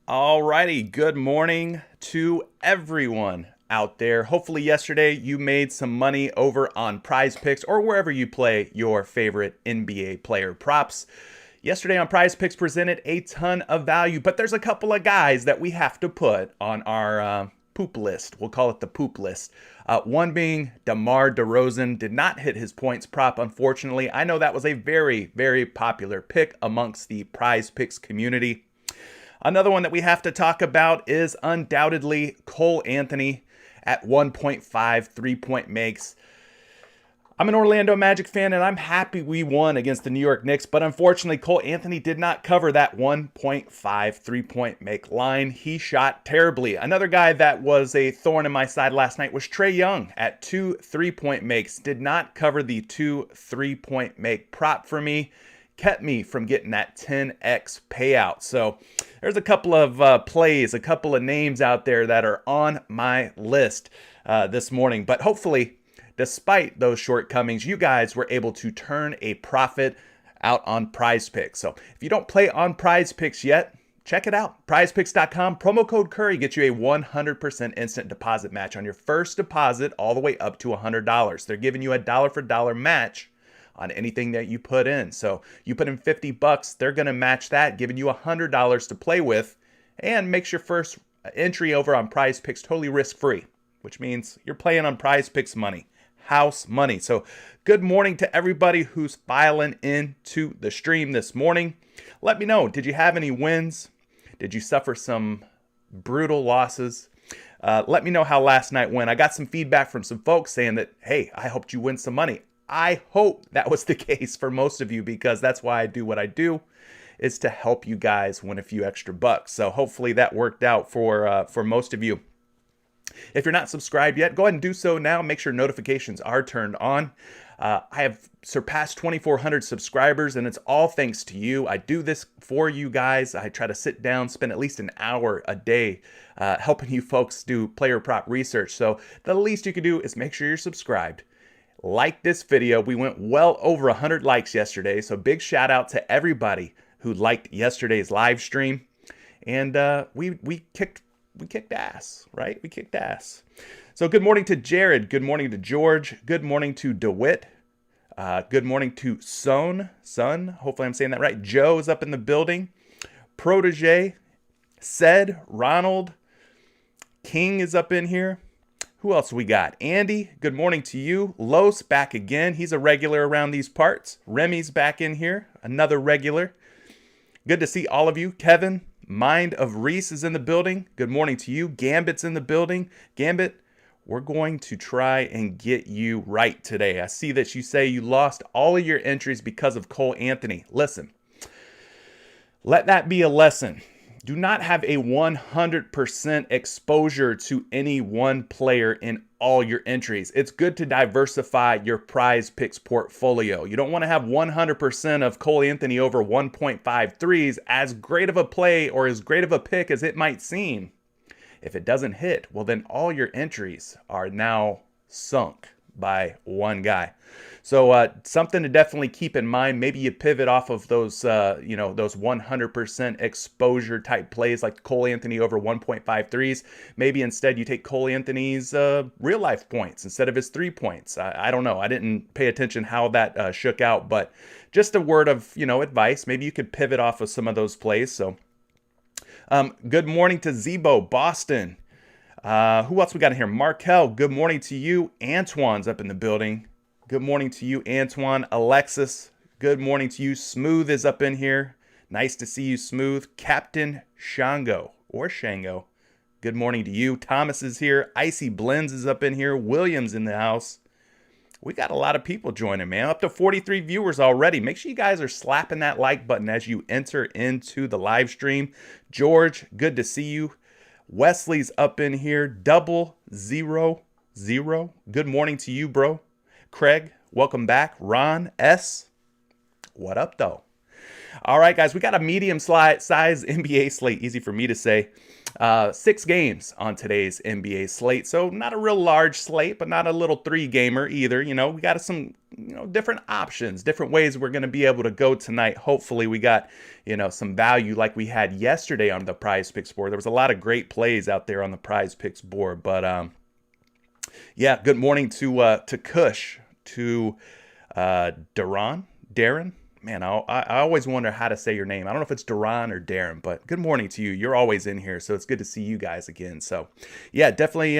Alrighty, good morning to everyone out there. Hopefully yesterday you made some money over on PrizePicks or wherever you play your favorite NBA player props. Yesterday on PrizePicks presented a ton of value, but there's a couple of guys that we have to put on our poop list. We'll call it the poop list. One being DeMar DeRozan did not hit his points prop, unfortunately. I know that was a very, very popular pick amongst the PrizePicks community. Another one that we have to talk about is undoubtedly Cole Anthony at 1.5 3-point makes. I'm an Orlando Magic fan, and I'm happy we won against the New York Knicks, but unfortunately, Cole Anthony did not cover that 1.5 3-point make line. He shot terribly. Another guy that was a thorn in my side last night was Trae Young at 2 3-point makes. Did not cover the 2 3-point make prop for me. Kept me from getting that 10x payout. So there's a couple of plays, a couple of names out there that are on my list this morning. But hopefully, despite those shortcomings, you guys were able to turn a profit out on PrizePicks. So if you don't play on PrizePicks yet, check it out. PrizePicks.com, promo code Curry gets you a 100% instant deposit match on your first deposit all the way up to $100. They're giving you a dollar for dollar match on anything that you put in. So you put in $50, they're going to match that, giving you $100 to play with, and makes your first entry over on PrizePicks totally risk-free, which means you're playing on PrizePicks money, house money. So good morning to everybody who's filing into the stream this morning. Let me know, did you have any wins? Did you suffer some brutal losses? Let me know how last night went. I got some feedback from some folks saying that, hey, I helped you win some money. I hope that was the case for most of you, because that's why I do what I do, is to help you guys win a few extra bucks. So hopefully that worked out for most of you. If you're not subscribed yet, go ahead and do so now. Make sure notifications are turned on. I have surpassed 2,400 subscribers, and it's all thanks to you. I do this for you guys. I try to sit down, spend at least an hour a day helping you folks do player prop research. So the least you can do is make sure you're subscribed. Like this video. We went well over 100 likes yesterday, so big shout out to everybody who liked yesterday's live stream. And we kicked ass, right? We kicked ass. So good morning to Jared. Good morning to George. Good morning to DeWitt. Good morning to Son. Hopefully I'm saying that right. Joe is up in the building. Protege. Said. Ronald. King is up in here. Who else we got? Andy, good morning to you. Los back again. He's a regular around these parts. Remy's back in here, another regular. Good to see all of you. Kevin, Mind of Reese is in the building. Good morning to you. Gambit's in the building. Gambit, we're going to try and get you right today. I see that you say you lost all of your entries because of Cole Anthony. Listen, let that be a lesson. Do not have a 100% exposure to any one player in all your entries. It's good to diversify your PrizePicks portfolio. You don't want to have 100% of Cole Anthony over 1.5 threes, as great of a play or as great of a pick as it might seem. If it doesn't hit, well, then all your entries are now sunk by one guy. So something to definitely keep in mind. Maybe you pivot off of those, those 100% exposure type plays like Cole Anthony over 1.5 threes. Maybe instead you take Cole Anthony's real life points instead of his 3 points. I don't know. I didn't pay attention how that shook out, but just a word of, advice. Maybe you could pivot off of some of those plays. So good morning to Zebo, Boston. Who else we got in here? Markel, good morning to you. Antoine's up in the building. Good morning to you, Antoine. Alexis, good morning to you. Smooth is up in here. Nice to see you, Smooth. Captain Shango, or Shango, good morning to you. Thomas is here. Icy Blends is up in here. Williams in the house. We got a lot of people joining, man. Up to 43 viewers already. Make sure you guys are slapping that like button as you enter into the live stream. George, good to see you. Wesley's up in here. 000. Good morning to you, bro. Craig, welcome back. Ron S., what up, though? All right, guys, we got a medium size NBA slate. Easy for me to say. 6 games on today's NBA slate. So not a real large slate, but not a little 3-gamer either. We got some, different options, different ways we're going to be able to go tonight. Hopefully we got, some value like we had yesterday on the PrizePicks board. There was a lot of great plays out there on the PrizePicks board, but yeah, good morning to Kush, to Darren. Man, I always wonder how to say your name. I don't know if it's Duran or Darren, but good morning to you. You're always in here, so it's good to see you guys again. So, yeah, definitely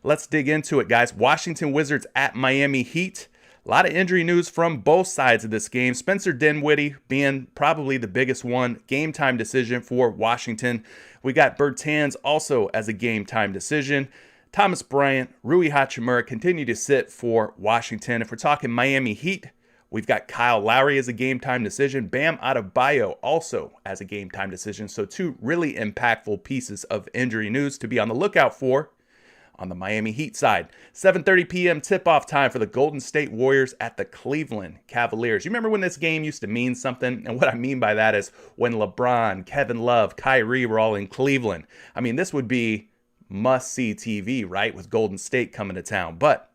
let's dig into it, guys. Washington Wizards at Miami Heat. A lot of injury news from both sides of this game. Spencer Dinwiddie being probably the biggest one. Game time decision for Washington. We got Bertans also as a game time decision. Thomas Bryant, Rui Hachimura continue to sit for Washington. If we're talking Miami Heat, we've got Kyle Lowry as a game time decision. Bam Adebayo also as a game time decision. So 2 really impactful pieces of injury news to be on the lookout for on the Miami Heat side. 7:30 p.m. tip-off time for the Golden State Warriors at the Cleveland Cavaliers. You remember when this game used to mean something? And what I mean by that is when LeBron, Kevin Love, Kyrie were all in Cleveland. I mean, this would be must-see TV, right? With Golden State coming to town. But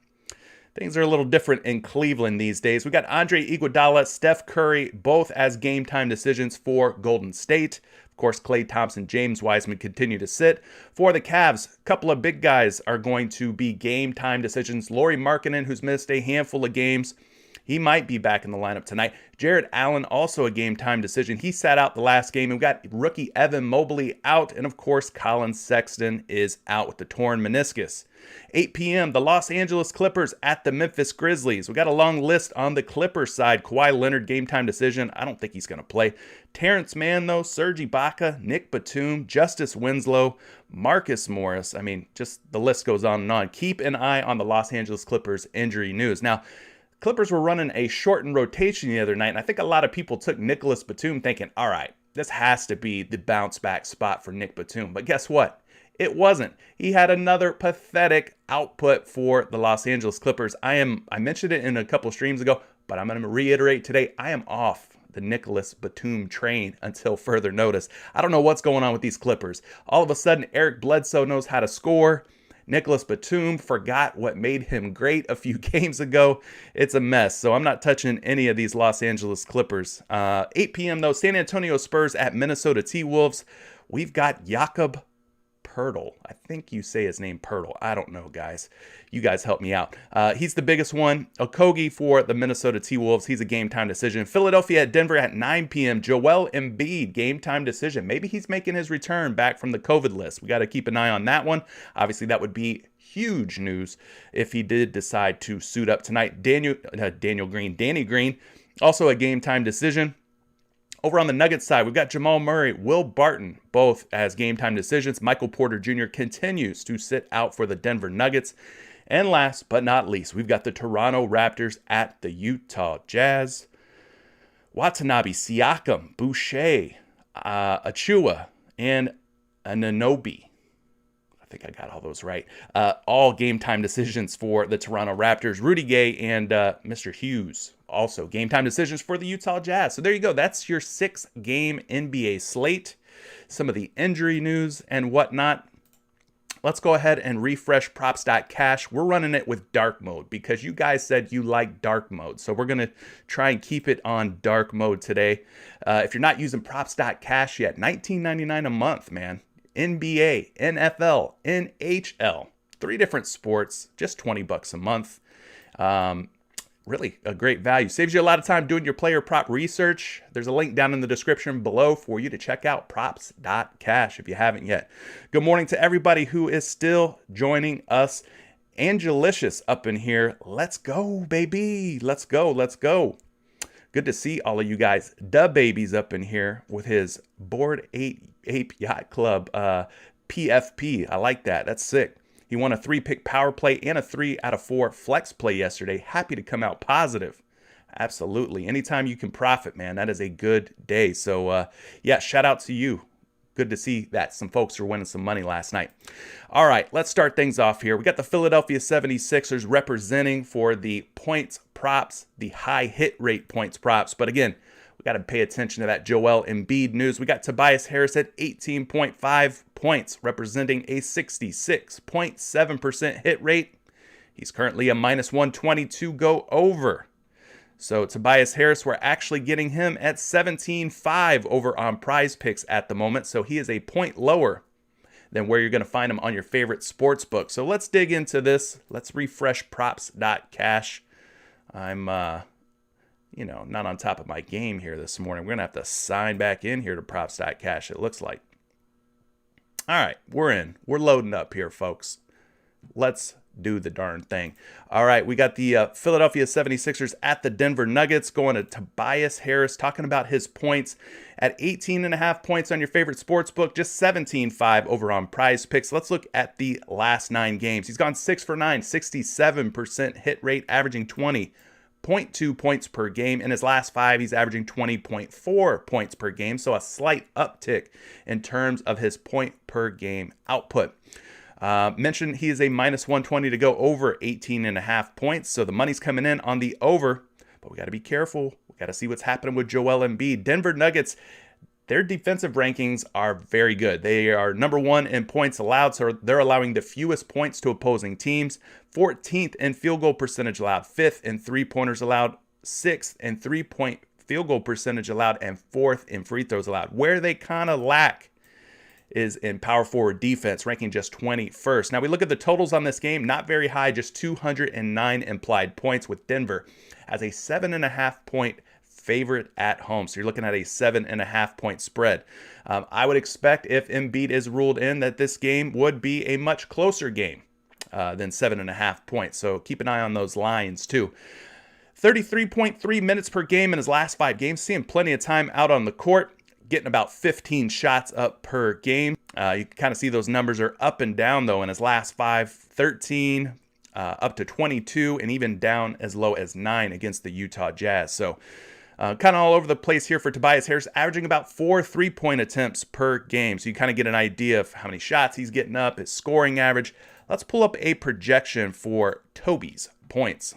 things are a little different in Cleveland these days. We got Andre Iguodala, Steph Curry, both as game time decisions for Golden State. Of course, Klay Thompson, James Wiseman continue to sit. For the Cavs, a couple of big guys are going to be game time decisions. Lauri Markkanen, who's missed a handful of games, he might be back in the lineup tonight. Jared Allen, also a game time decision. He sat out the last game. We've got rookie Evan Mobley out. And of course, Colin Sexton is out with the torn meniscus. 8 p.m., the Los Angeles Clippers at the Memphis Grizzlies. We got a long list on the Clippers side. Kawhi Leonard, game time decision. I don't think he's going to play. Terrence Mann, though, Serge Ibaka, Nick Batum, Justice Winslow, Marcus Morris. I mean, just the list goes on and on. Keep an eye on the Los Angeles Clippers injury news. Now, Clippers were running a shortened rotation the other night, and I think a lot of people took Nicholas Batum thinking, all right, this has to be the bounce back spot for Nick Batum. But guess what? It wasn't. He had another pathetic output for the Los Angeles Clippers. I mentioned it in a couple streams ago, but I'm going to reiterate today. I am off the Nicholas Batum train until further notice. I don't know what's going on with these Clippers. All of a sudden, Eric Bledsoe knows how to score. Nicholas Batum forgot what made him great a few games ago. It's a mess, so I'm not touching any of these Los Angeles Clippers. 8 p.m. though, San Antonio Spurs at Minnesota T-Wolves. We've got Jakob Poeltl. I think you say his name Poeltl. I don't know, guys. You guys help me out. He's the biggest one. Okogie for the Minnesota T-Wolves. He's a game time decision. Philadelphia at Denver at 9 p.m. Joel Embiid, game time decision. Maybe he's making his return back from the COVID list. We got to keep an eye on that one. Obviously, that would be huge news if he did decide to suit up tonight. Danny Green, also a game time decision. Over on the Nuggets side, we've got Jamal Murray, Will Barton, both as game time decisions. Michael Porter Jr. continues to sit out for the Denver Nuggets. And last but not least, we've got the Toronto Raptors at the Utah Jazz. Watanabe, Siakam, Boucher, Achua, and Anunoby. I think I got all those right. All game time decisions for the Toronto Raptors. Rudy Gay and Mr. Hughes, also game time decisions for the Utah Jazz. So there you go. That's your 6-game NBA slate. Some of the injury news and whatnot. Let's go ahead and refresh props.cash. We're running it with dark mode because you guys said you like dark mode. So we're going to try and keep it on dark mode today. If you're not using props.cash yet, $19.99 a month, man. NBA, NFL, NHL, 3 different sports, just $20 a month. Really a great value. Saves you a lot of time doing your player prop research. There's a link down in the description below for you to check out props.cash if you haven't yet. Good morning to everybody who is still joining us. Angelicious up in here. Let's go, baby. Let's go. Let's go. Good to see all of you guys. Dub Baby's up in here with his Bored Ape Yacht Club PFP. I like that. That's sick. He won a 3-pick power play and a 3 out of 4 flex play yesterday. Happy to come out positive. Absolutely. Anytime you can profit, man, that is a good day. So, yeah, shout out to you. Good to see that some folks are winning some money last night. All right, let's start things off here. We got the Philadelphia 76ers representing for the points props, the high hit rate points props. But again, We got to pay attention to that Joel Embiid news. We got Tobias Harris at 18.5 points, representing a 66.7% hit rate. He's currently a -120 to go over. So Tobias Harris, we're actually getting him at 17.5 over on PrizePicks at the moment. So he is a point lower than where you're going to find him on your favorite sports book. So let's dig into this. Let's refresh props.cash. I'm, not on top of my game here this morning. We're going to have to sign back in here to props.cash, it looks like. All right, we're in. We're loading up here, folks. Let's do the darn thing. All right, we got the Philadelphia 76ers at the Denver Nuggets, going to Tobias Harris, talking about his points at 18.5 points on your favorite sports book, just 17.5 over on PrizePicks. Let's look at the last 9 games. He's gone 6 for 9, 67% hit rate, averaging 20.2 points per game. In his last 5, he's averaging 20.4 points per game, so a slight uptick in terms of his point per game output. Mentioned he is a -120 to go over 18.5 points, so the money's coming in on the over, but we got to be careful. We got to see what's happening with Joel Embiid. Denver Nuggets, their defensive rankings are very good. They are number 1 in points allowed, so they're allowing the fewest points to opposing teams. 14th in field goal percentage allowed, 5th in three-pointers allowed, 6th in three-point field goal percentage allowed, and 4th in free throws allowed. Where they kind of lack is in power forward defense, ranking just 21st. Now we look at the totals on this game, not very high, just 209 implied points, with Denver as a 7.5 point favorite at home. So you're looking at a 7.5 point spread. I would expect if Embiid is ruled in that this game would be a much closer game than 7.5 points. So keep an eye on those lines too. 33.3 minutes per game in his last 5 games, seeing plenty of time out on the court, getting about 15 shots up per game. You can kind of see those numbers are up and down, though. In his last 5, 13, up to 22, and even down as low as 9 against the Utah Jazz. So kind of all over the place here for Tobias Harris, averaging about 4 3-point attempts per game. So you kind of get an idea of how many shots he's getting up, his scoring average. Let's pull up a projection for Toby's points.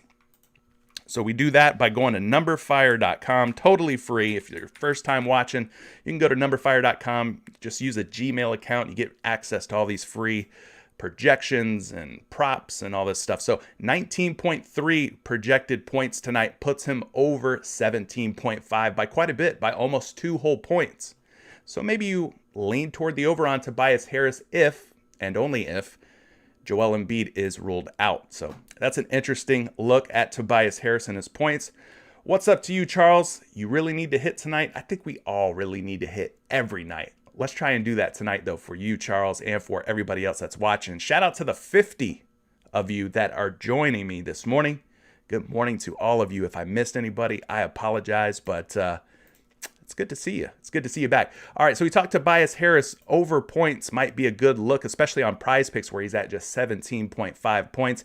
So we do that by going to numberfire.com, totally free. If you're your first time watching, you can go to numberfire.com, just use a Gmail account. You get access to all these free projections and props and all this stuff. So 19.3 projected points tonight puts him over 17.5 by quite a bit, by almost 2 whole points. So maybe you lean toward the over on Tobias Harris if, and only if, Joel Embiid is ruled out. So that's an interesting look at Tobias Harris and his points. What's up to you, Charles? You really need to hit tonight? I think we all really need to hit every night. Let's try and do that tonight, though, for you, Charles, and for everybody else that's watching. Shout out to the 50 of you that are joining me this morning. Good morning to all of you. If I missed anybody, I apologize, but it's good to see you. It's good to see you back. All right, so we talked to Tobias Harris. Over points might be a good look, especially on PrizePicks, where he's at just 17.5 points.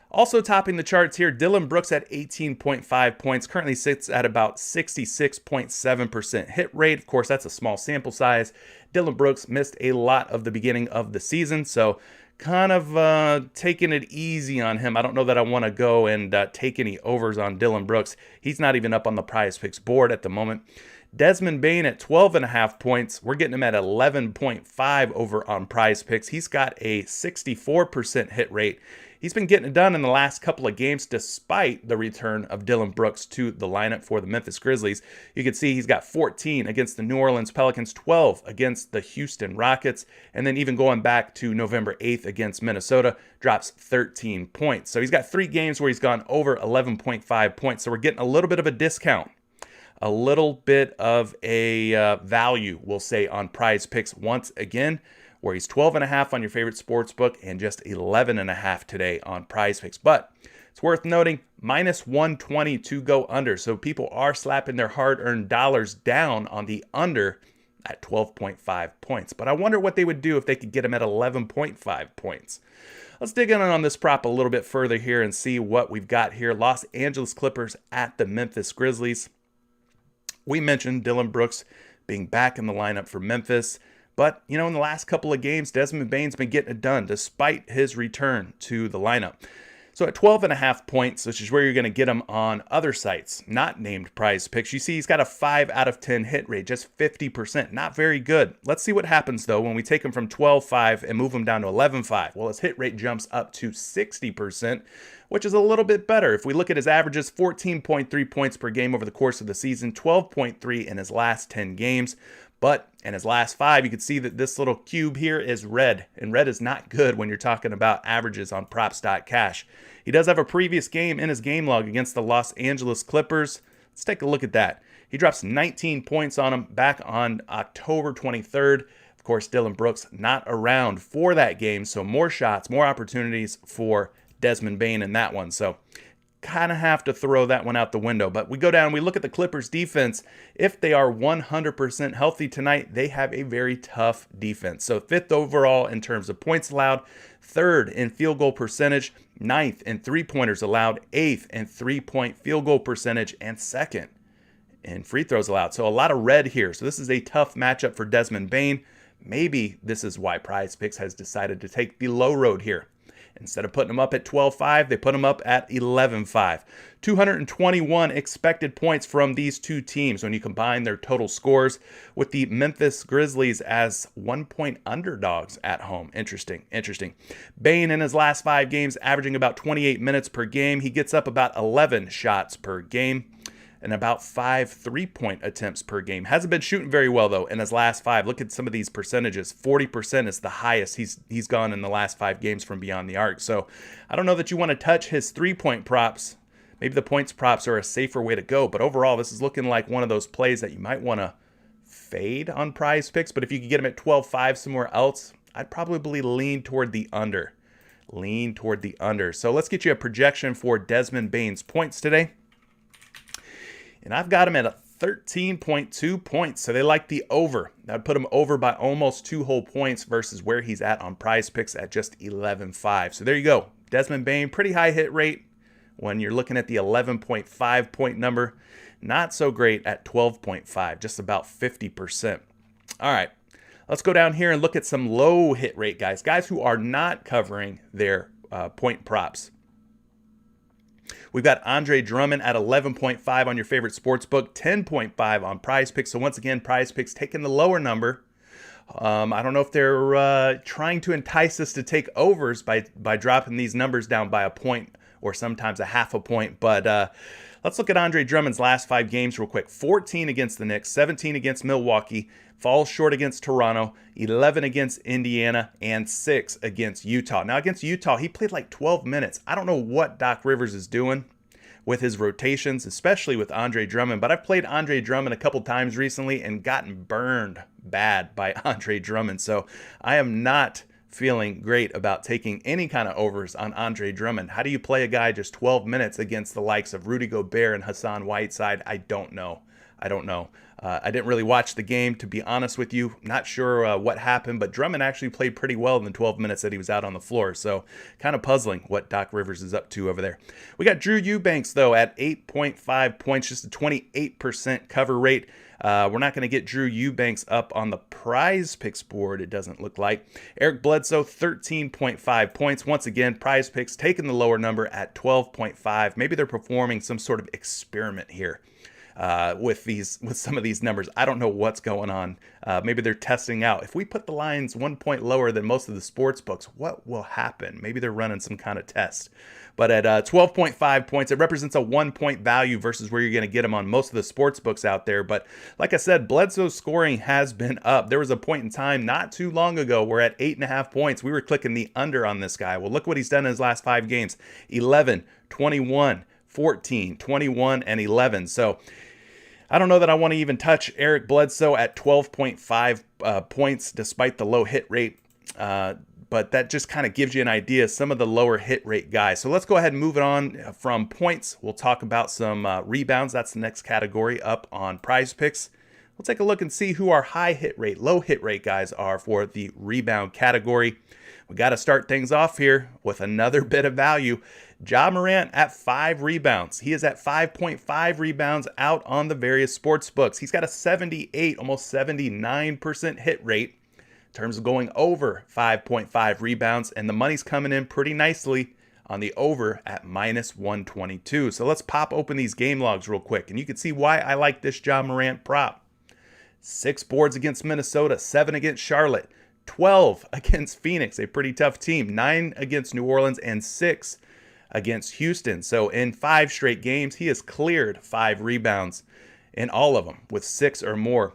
Also topping the charts here, Dillon Brooks at 18.5 points. Currently sits at about 66.7% hit rate. Of course, that's a small sample size. Dillon Brooks missed a lot of the beginning of the season, so kind of taking it easy on him. I don't know that I want to go and take any overs on Dillon Brooks. He's not even up on the PrizePicks board at the moment. Desmond Bane at 12.5 points. We're getting him at 11.5 over on PrizePicks. He's got a 64% hit rate. He's been getting it done in the last couple of games despite the return of Dillon Brooks to the lineup for the Memphis Grizzlies. You can see he's got 14 against the New Orleans Pelicans, 12 against the Houston Rockets, and then even going back to November 8th against Minnesota, drops 13 points. So he's got 3 games where he's gone over 11.5 points. So we're getting a little bit of a discount. A little bit of a value, we'll say, on PrizePicks once again, where he's 12.5 on your favorite sports book and just 11.5 today on PrizePicks. But it's worth noting, -120 to go under. So people are slapping their hard-earned dollars down on the under at 12.5 points. But I wonder what they would do if they could get him at 11.5 points. Let's dig in on this prop a little bit further here and see what we've got here. Los Angeles Clippers at the Memphis Grizzlies. We mentioned Dillon Brooks being back in the lineup for Memphis. But, in the last couple of games, Desmond Bane's been getting it done despite his return to the lineup. So at 12.5 points, which is where you're going to get him on other sites, not named PrizePicks, you see he's got a 5 out of 10 hit rate, just 50%. Not very good. Let's see what happens, though, when we take him from 12.5 and move him down to 11.5. Well, his hit rate jumps up to 60%, which is a little bit better. If we look at his averages, 14.3 points per game over the course of the season, 12.3 in his last 10 games. But in his last 5, you can see that this little cube here is red, and red is not good when you're talking about averages on props.cash. He does have a previous game in his game log against the Los Angeles Clippers. Let's take a look at that. He drops 19 points on him back on October 23rd. Of course, Dylan Brooks not around for that game, so more shots, more opportunities for Desmond Bane in that one. So kind of have to throw that one out the window. But we go down and we look at the Clippers defense. If they are 100% healthy tonight, they have a very tough defense. So 5th overall in terms of points allowed, 3rd in field goal percentage, 9th in 3-pointers allowed, 8th in 3-point field goal percentage, and 2nd in free throws allowed. So a lot of red here. So this is a tough matchup for Desmond Bane. Maybe this is why PrizePicks has decided to take the low road here. Instead of putting them up at 12.5, they put them up at 11.5. 221 expected points from these two teams when you combine their total scores, with the Memphis Grizzlies as 1-point underdogs at home. Interesting. Bane in his last 5 games averaging about 28 minutes per game. He gets up about 11 shots per game and about 5 3-point attempts per game. Hasn't been shooting very well, though, in his last 5. Look at some of these percentages. 40% is the highest he's gone in the last 5 games from beyond the arc. So I don't know that you want to touch his 3-point props. Maybe the points props are a safer way to go. But overall, this is looking like one of those plays that you might want to fade on PrizePicks. But if you could get him at 12.5 somewhere else, I'd probably lean toward the under. So let's get you a projection for Desmond Bane's points today. And I've got him at a 13.2 points. So they like the over. That would put him over by almost 2 whole points versus where he's at on PrizePicks at just 11.5. So there you go. Desmond Bane, pretty high hit rate when you're looking at the 11.5 point number. Not so great at 12.5, just about 50%. All right, let's go down here and look at some low hit rate guys. Guys who are not covering their point props. We've got Andre Drummond at 11.5 on your favorite sportsbook, 10.5 on PrizePicks. So once again, PrizePicks taking the lower number. I don't know if they're trying to entice us to take overs by dropping these numbers down by a point or sometimes a half a point. But let's look at Andre Drummond's last 5 games real quick. 14 against the Knicks, 17 against Milwaukee, falls short against Toronto, 11 against Indiana, and 6 against Utah. Now, against Utah, he played like 12 minutes. I don't know what Doc Rivers is doing with his rotations, especially with Andre Drummond. But I've played Andre Drummond a couple times recently and gotten burned bad by Andre Drummond. So I am not feeling great about taking any kind of overs on Andre Drummond. How do you play a guy just 12 minutes against the likes of Rudy Gobert and Hassan Whiteside? I don't know. I didn't really watch the game, to be honest with you. Not sure what happened, but Drummond actually played pretty well in the 12 minutes that he was out on the floor. So kind of puzzling what Doc Rivers is up to over there. We got Drew Eubanks, though, at 8.5 points, just a 28% cover rate. We're not going to get Drew Eubanks up on the PrizePicks board, it doesn't look like. Eric Bledsoe, 13.5 points. Once again, PrizePicks taking the lower number at 12.5. Maybe they're performing some sort of experiment here with some of these numbers. I don't know what's going on. Maybe they're testing out. If we put the lines 1 point lower than most of the sports books, what will happen? Maybe they're running some kind of test. But at 12.5 points, it represents a 1 point value versus where you're going to get them on most of the sports books out there. But like I said, Bledsoe's scoring has been up. There was a point in time not too long ago where at 8.5 points, we were clicking the under on this guy. Well, look what he's done in his last 5 games. 11, 21, 14, 21, and 11. So I don't know that I want to even touch Eric Bledsoe at 12.5 points despite the low hit rate. But that just kind of gives you an idea of some of the lower hit rate guys. So let's go ahead and move it on from points. We'll talk about some rebounds. That's the next category up on PrizePicks. We'll take a look and see who our high hit rate, low hit rate guys are for the rebound category. We got to start things off here with another bit of value. Ja Morant at 5 rebounds. He is at 5.5 rebounds out on the various sports books. He's got a 78, almost 79% hit rate in terms of going over 5.5 rebounds, and the money's coming in pretty nicely on the over at -122. So let's pop open these game logs real quick, and you can see why I like this Ja Morant prop. 6 boards against Minnesota, 7 against Charlotte, 12 against Phoenix, a pretty tough team, 9 against New Orleans, and 6 against Houston. So in 5 straight games, he has cleared 5 rebounds in all of them with 6 or more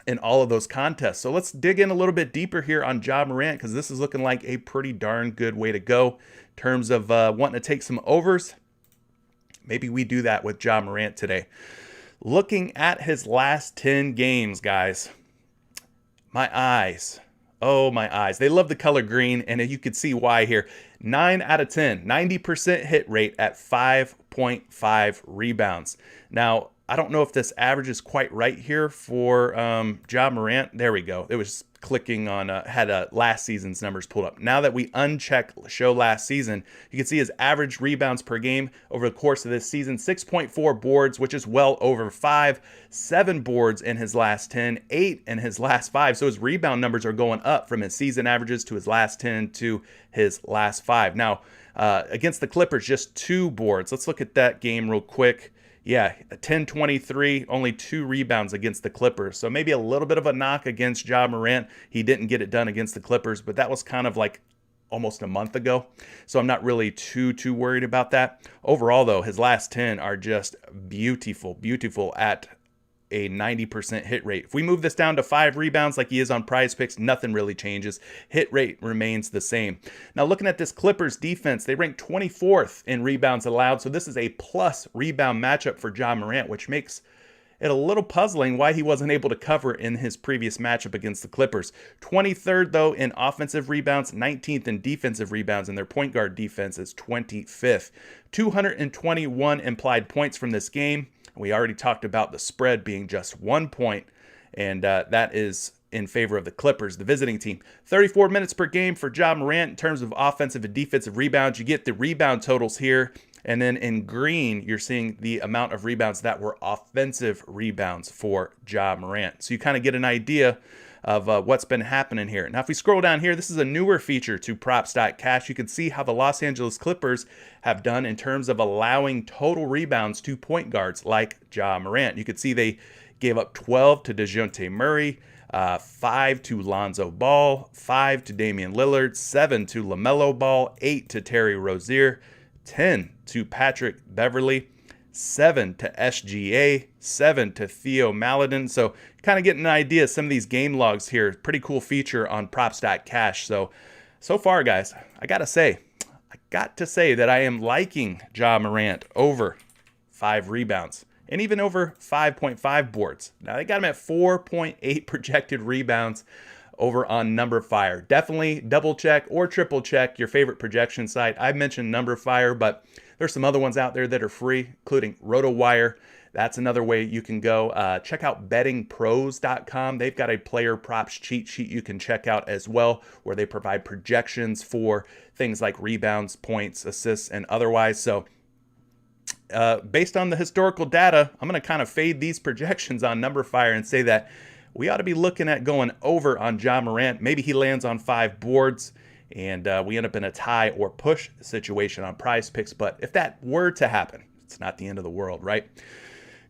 in all of those contests. So let's dig in a little bit deeper here on Ja Morant, because this is looking like a pretty darn good way to go in terms of wanting to take some overs. Maybe we do that with Ja Morant today. Looking at his last 10 games, guys, my eyes, oh my eyes, they love the color green, and you can see why here. 9 out of 10, 90% hit rate at 5.5 rebounds. Now, I don't know if this average is quite right here for Ja Morant. There we go. It was clicking on, had last season's numbers pulled up. Now that we uncheck show last season, you can see his average rebounds per game over the course of this season, 6.4 boards, which is well over 5, 7 boards in his last 10, 8 in his last 5. So his rebound numbers are going up from his season averages to his last 10 to his last 5. Now, against the Clippers, just 2 boards. Let's look at that game real quick. Yeah, 10-23, only 2 rebounds against the Clippers. So maybe a little bit of a knock against Ja Morant. He didn't get it done against the Clippers, but that was kind of like almost a month ago. So I'm not really too worried about that. Overall, though, his last 10 are just beautiful at a 90% hit rate. If we move this down to 5 rebounds like he is on PrizePicks, nothing really changes. Hit rate remains the same. Now looking at this Clippers defense, they rank 24th in rebounds allowed. So this is a plus rebound matchup for Ja Morant, which makes it a little puzzling why he wasn't able to cover in his previous matchup against the Clippers. 23rd, though, in offensive rebounds, 19th in defensive rebounds, and their point guard defense is 25th. 221 implied points from this game. We already talked about the spread being just 1 point, and that is in favor of the Clippers, the visiting team. 34 minutes per game for Ja Morant in terms of offensive and defensive rebounds. You get the rebound totals here, and then in green, you're seeing the amount of rebounds that were offensive rebounds for Ja Morant. So you kind of get an idea of what's been happening here. Now, if we scroll down here, this is a newer feature to props.cash. You can see how the Los Angeles Clippers have done in terms of allowing total rebounds to point guards like Ja Morant. You can see they gave up 12 to DeJounte Murray, 5 to Lonzo Ball, 5 to Damian Lillard, 7 to LaMelo Ball, 8 to Terry Rozier, 10 to Patrick Beverley, 7 to SGA, 7 to Theo Maledon. So kind of getting an idea of some of these game logs here. Pretty cool feature on props.cash. So far, guys, I got to say that I am liking Ja Morant over 5 rebounds and even over 5.5 boards. Now, they got him at 4.8 projected rebounds over on NumberFire. Definitely double check or triple check your favorite projection site. I've mentioned NumberFire, but there's some other ones out there that are free, including RotoWire. That's another way you can go. Check out bettingpros.com. They've got a player props cheat sheet you can check out as well, where they provide projections for things like rebounds, points, assists, and otherwise. So based on the historical data, I'm going to kind of fade these projections on NumberFire and say that we ought to be looking at going over on Ja Morant. Maybe he lands on 5 boards, and we end up in a tie or push situation on PrizePicks. But if that were to happen, it's not the end of the world, right?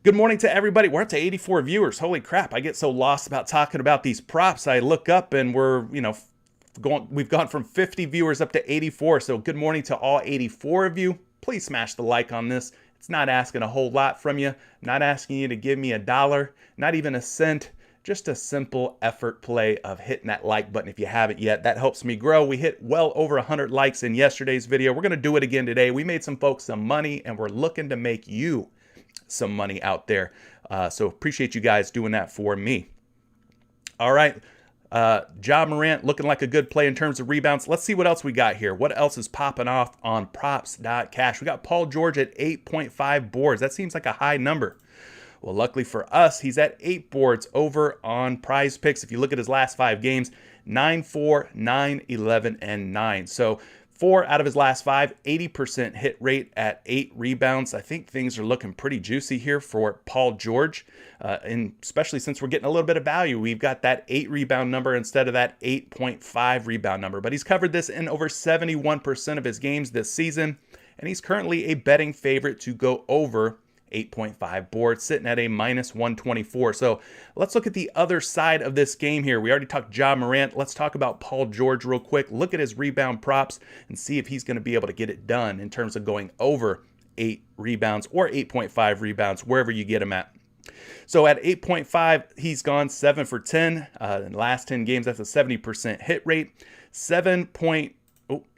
Good morning to everybody. We're up to 84 viewers. Holy crap. I get so lost about talking about these props. I look up and we've gone from 50 viewers up to 84. So good morning to all 84 of you. Please smash the like on this. It's not asking a whole lot from you. I'm not asking you to give me $1, not even a cent. Just a simple effort play of hitting that like button if you haven't yet. That helps me grow. We hit well over 100 likes in yesterday's video. We're going to do it again today. We made some folks some money, and we're looking to make you some money out there. So appreciate you guys doing that for me. All right. Ja Morant looking like a good play in terms of rebounds. Let's see what else we got here. What else is popping off on props.cash? We got Paul George at 8.5 boards. That seems like a high number. Well, luckily for us, he's at 8 boards over on PrizePicks. If you look at his last 5 games, 9-4, 9, 11, and 9. So 4 out of his last 5, 80% hit rate at 8 rebounds. I think things are looking pretty juicy here for Paul George, and especially since we're getting a little bit of value. We've got that 8 rebound number instead of that 8.5 rebound number. But he's covered this in over 71% of his games this season, and he's currently a betting favorite to go over 8.5 boards, sitting at a minus 124. So let's look at the other side of this game here. We already talked Ja Morant. Let's talk about Paul George real quick. Look at his rebound props and see if he's going to be able to get it done in terms of going over 8 rebounds or 8.5 rebounds, wherever you get him at. So at 8.5, he's gone 7 for 10. In the last 10 games, that's a 70% hit rate.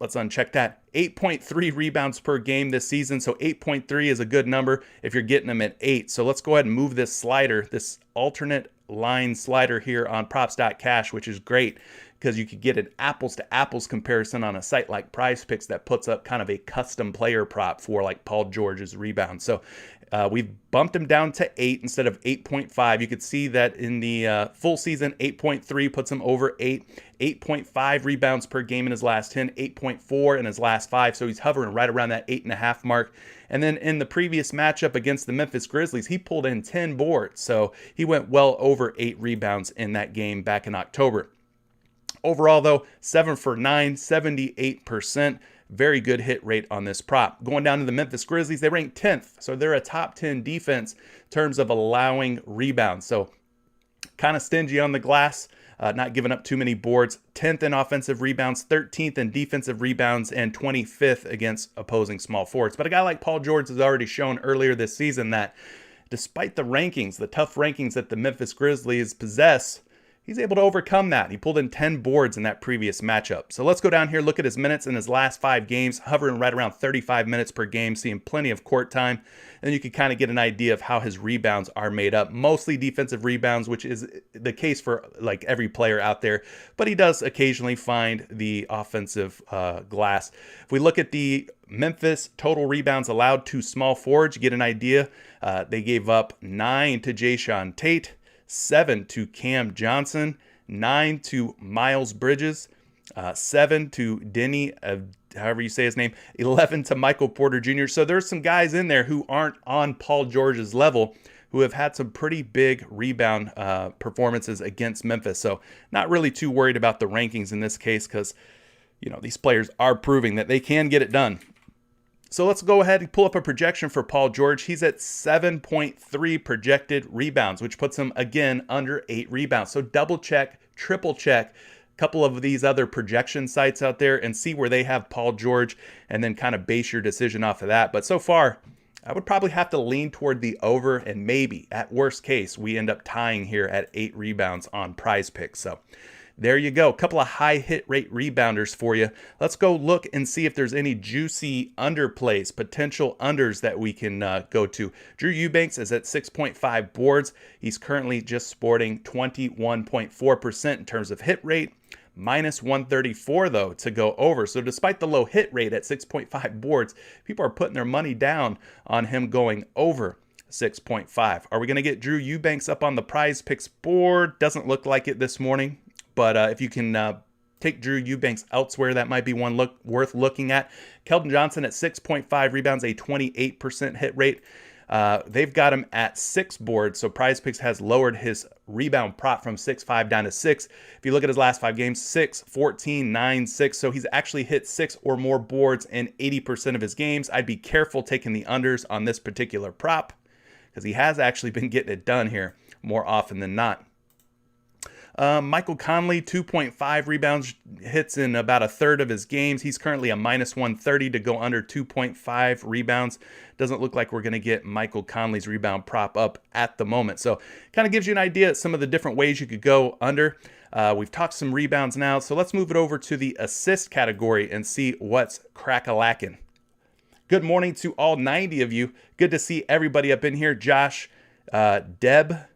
Let's uncheck that. 8.3 rebounds per game this season. So 8.3 is a good number if you're getting them at 8. So let's go ahead and move this slider, this alternate line slider here on props.cash, which is great because you could get an apples to apples comparison on a site like PrizePicks that puts up kind of a custom player prop for like Paul George's rebound. So we've bumped him down to 8 instead of 8.5. You could see that in the full season, 8.3 puts him over 8. 8.5 rebounds per game in his last 10, 8.4 in his last 5. So he's hovering right around that 8.5 mark. And then in the previous matchup against the Memphis Grizzlies, he pulled in 10 boards. So he went well over 8 rebounds in that game back in October. Overall, though, 7 for 9, 78%. Very good hit rate on this prop. Going down to the Memphis Grizzlies, they rank 10th. So they're a top 10 defense in terms of allowing rebounds. So kind of stingy on the glass, not giving up too many boards. 10th in offensive rebounds, 13th in defensive rebounds, and 25th against opposing small forwards. But a guy like Paul George has already shown earlier this season that despite the rankings, the tough rankings that the Memphis Grizzlies possess, he's able to overcome that. He pulled in 10 boards in that previous matchup. So let's go down here, look at his minutes in his last 5 games, hovering right around 35 minutes per game, seeing plenty of court time. And you can kind of get an idea of how his rebounds are made up. Mostly defensive rebounds, which is the case for like every player out there. But he does occasionally find the offensive glass. If we look at the Memphis total rebounds allowed to small forwards, you get an idea. They gave up 9 to Jayshawn Tate, 7 to Cam Johnson, 9 to Miles Bridges, 7 to Denny, however you say his name, 11 to Michael Porter Jr. So there's some guys in there who aren't on Paul George's level who have had some pretty big rebound performances against Memphis. So not really too worried about the rankings in this case because, you know, these players are proving that they can get it done. So let's go ahead and pull up a projection for Paul George. He's at 7.3 projected rebounds, which puts him again under 8 rebounds. So double check, triple check a couple of these other projection sites out there and see where they have Paul George and then kind of base your decision off of that. But so far, I would probably have to lean toward the over, and maybe at worst case, we end up tying here at 8 rebounds on PrizePicks. So there you go. A couple of high hit rate rebounders for you. Let's go look and see if there's any juicy underplays, potential unders that we can go to. Drew Eubanks is at 6.5 boards. He's currently just sporting 21.4% in terms of hit rate. Minus 134 though to go over. So despite the low hit rate at 6.5 boards, people are putting their money down on him going over 6.5. Are we going to get Drew Eubanks up on the PrizePicks board? Doesn't look like it this morning. But if you can take Drew Eubanks elsewhere, that might be one worth looking at. Keldon Johnson at 6.5 rebounds, a 28% hit rate. They've got him at 6 boards, so PrizePicks has lowered his rebound prop from 6.5 down to 6. If you look at his last 5 games, 6, 14, 9, 6. So he's actually hit 6 or more boards in 80% of his games. I'd be careful taking the unders on this particular prop because he has actually been getting it done here more often than not. Michael Conley, 2.5 rebounds, hits in about a third of his games. He's currently a minus 130 to go under 2.5 rebounds. Doesn't look like we're going to get Michael Conley's rebound prop up at the moment. So kind of gives you an idea of some of the different ways you could go under. We've talked some rebounds now, so let's move it over to the assist category and see what's crack-a-lackin'. Good morning to all 90 of you. Good to see everybody up in here. Josh, Deb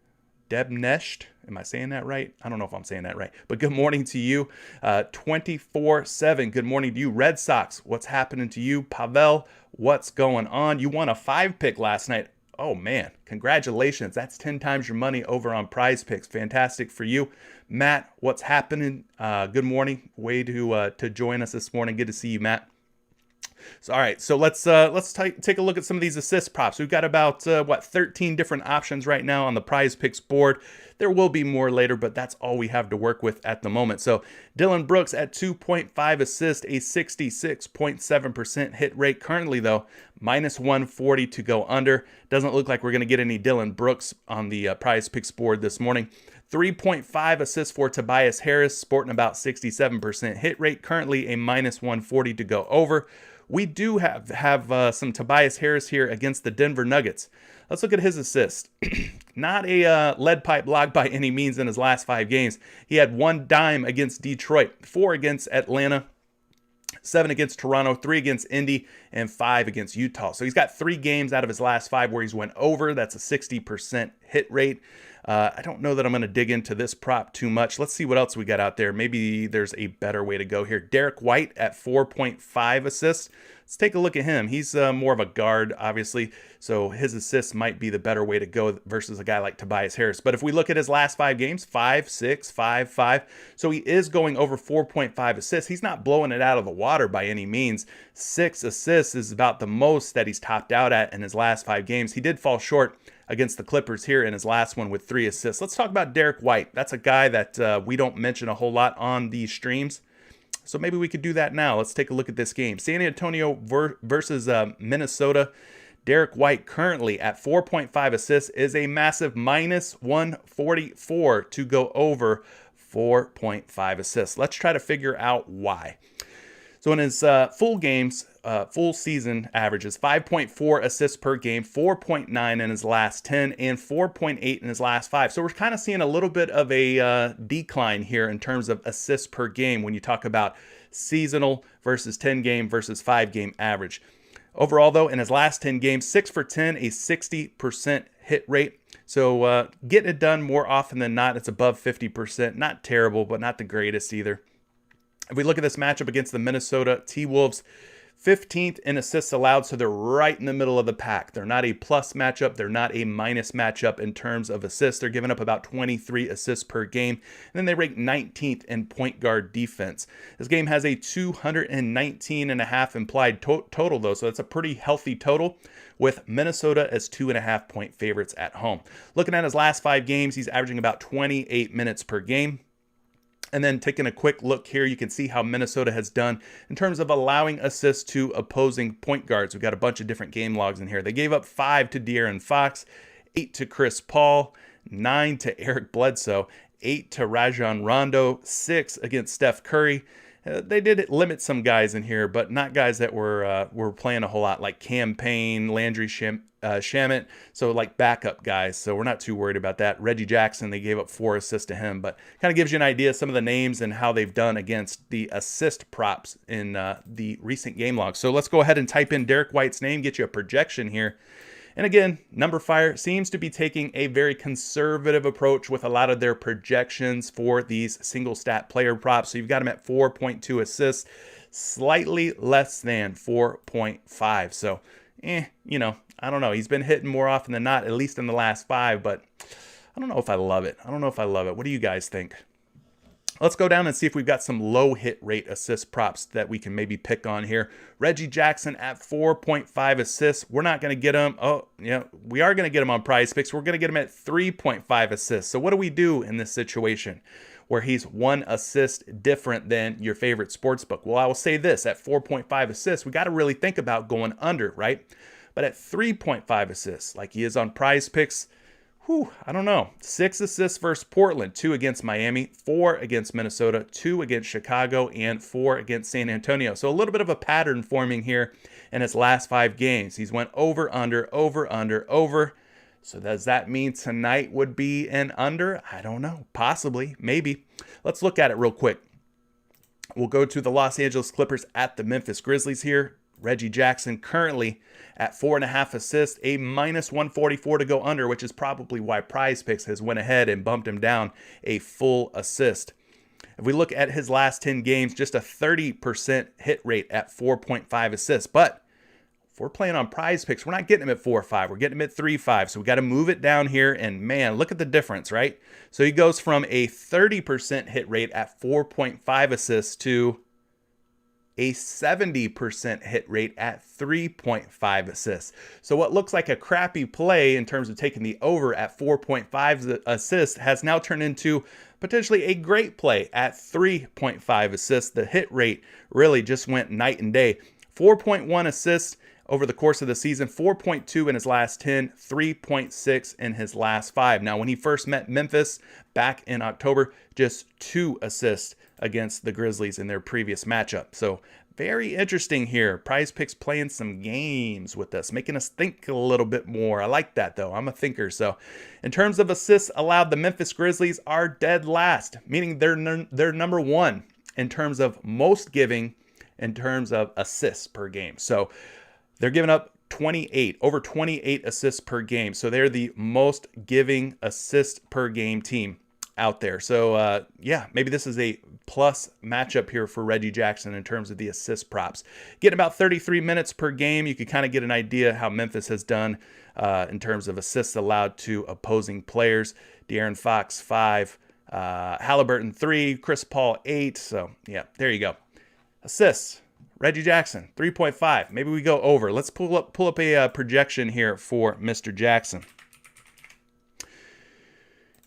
Nesht. Am I saying that right? I don't know if I'm saying that right. But good morning to you. 24/7. Good morning to you. Red Sox, what's happening to you? Pavel, what's going on? You won a 5-pick last night. Oh, man. Congratulations. That's 10 times your money over on PrizePicks. Fantastic for you. Matt, what's happening? Good morning. Way to join us this morning. Good to see you, Matt. So, all right, so let's take a look at some of these assist props. We've got about 13 different options right now on the PrizePicks board. There will be more later, but that's all we have to work with at the moment. So Dylan Brooks at 2.5 assists, a 66.7% hit rate. Currently, though, minus 140 to go under. Doesn't look like we're going to get any Dylan Brooks on the PrizePicks board this morning. 3.5 assists for Tobias Harris, sporting about 67% hit rate. Currently a minus 140 to go over. We do have some Tobias Harris here against the Denver Nuggets. Let's look at his assists. Not a lead pipe block by any means in his last 5 games. He had 1 dime against Detroit, 4 against Atlanta, 7 against Toronto, 3 against Indy, and 5 against Utah. So he's got 3 games out of his last 5 where he's went over. That's a 60% hit rate. I don't know that I'm going to dig into this prop too much. Let's see what else we got out there. Maybe there's a better way to go here. Derek White at 4.5 assists. Let's take a look at him. He's more of a guard, obviously, so his assists might be the better way to go versus a guy like Tobias Harris. But if we look at his last 5 games, 5, 6, 5, 5. So he is going over 4.5 assists. He's not blowing it out of the water by any means. 6 assists is about the most that he's topped out at in his last 5 games. He did fall short against the Clippers here in his last one with 3 assists. Let's talk about Derek White. That's a guy that we don't mention a whole lot on these streams. So maybe we could do that now. Let's take a look at this game. San Antonio versus Minnesota. Derek White currently at 4.5 assists is a massive minus 144 to go over 4.5 assists. Let's try to figure out why. So in his full games, full season averages 5.4 assists per game, 4.9 in his last 10, and 4.8 in his last 5. So we're kind of seeing a little bit of a decline here in terms of assists per game when you talk about seasonal versus 10-game versus 5-game average. Overall, though, in his last 10 games, 6 for 10, a 60% hit rate. So getting it done more often than not, it's above 50%. Not terrible, but not the greatest either. If we look at this matchup against the Minnesota T-Wolves, 15th in assists allowed, so they're right in the middle of the pack. They're not a plus matchup. They're not a minus matchup in terms of assists. They're giving up about 23 assists per game. And then they rank 19th in point guard defense. This game has a 219.5 implied total, though, so that's a pretty healthy total, with Minnesota as 2.5 point favorites at home. Looking at his last 5 games, he's averaging about 28 minutes per game. And then taking a quick look here, you can see how Minnesota has done in terms of allowing assists to opposing point guards. We've got a bunch of different game logs in here. They gave up 5 to De'Aaron Fox, 8 to Chris Paul, 9 to Eric Bledsoe, 8 to Rajon Rondo, 6 against Steph Curry. They did limit some guys in here, but not guys that were playing a whole lot, like Cam Payne, Landry Shamet, so like backup guys. So we're not too worried about that. Reggie Jackson, they gave up 4 assists to him, but kind of gives you an idea of some of the names and how they've done against the assist props in the recent game logs. So let's go ahead and type in Derek White's name, get you a projection here. And again, Number Fire seems to be taking a very conservative approach with a lot of their projections for these single stat player props. So you've got him at 4.2 assists, slightly less than 4.5. So, you know, I don't know. He's been hitting more often than not, at least in the last 5, but I don't know if I love it. What do you guys think? Let's go down and see if we've got some low hit rate assist props that we can maybe pick on here. Reggie Jackson at 4.5 assists. We're not going to get him. Oh, yeah, we are going to get him on PrizePicks. We're going to get him at 3.5 assists. So what do we do in this situation where he's 1 assist different than your favorite sportsbook? Well, I will say this, at 4.5 assists, we got to really think about going under, right? But at 3.5 assists, like he is on PrizePicks, I don't know. 6 assists versus Portland, 2 against Miami, 4 against Minnesota, 2 against Chicago, and 4 against San Antonio. So a little bit of a pattern forming here in his last 5 games. He's went over, under, over, under, over. So does that mean tonight would be an under? I don't know. Possibly. Maybe. Let's look at it real quick. We'll go to the Los Angeles Clippers at the Memphis Grizzlies here. Reggie Jackson currently at 4.5 assists, a minus 144 to go under, which is probably why PrizePicks has went ahead and bumped him down a full assist. If we look at his last 10 games, just a 30% hit rate at 4.5 assists. But if we're playing on PrizePicks, we're not getting him at 4.5. We're getting him at 3.5. So we got to move it down here. And man, look at the difference, right? So he goes from a 30% hit rate at 4.5 assists to a 70% hit rate at 3.5 assists. So what looks like a crappy play in terms of taking the over at 4.5 assists has now turned into potentially a great play at 3.5 assists. The hit rate really just went night and day. 4.1 assists over the course of the season, 4.2 in his last 10, 3.6 in his last 5. Now, when he first met Memphis back in October, just 2 assists against the Grizzlies in their previous matchup. So very interesting here. PrizePicks playing some games with us, making us think a little bit more. I like that, though. I'm a thinker. So in terms of assists allowed, the Memphis Grizzlies are dead last, meaning they're number 1 in terms of most giving in terms of assists per game. So they're giving up over 28 assists per game. So they're the most giving assists per game team out there. So yeah, maybe this is a plus matchup here for Reggie Jackson in terms of the assist props. Getting about 33 minutes per game, you can kind of get an idea how Memphis has done in terms of assists allowed to opposing players. De'Aaron Fox 5, Halliburton 3, Chris Paul 8. So yeah, there you go. Assists. Reggie Jackson, 3.5. Maybe we go over. Let's pull up a projection here for Mr. Jackson.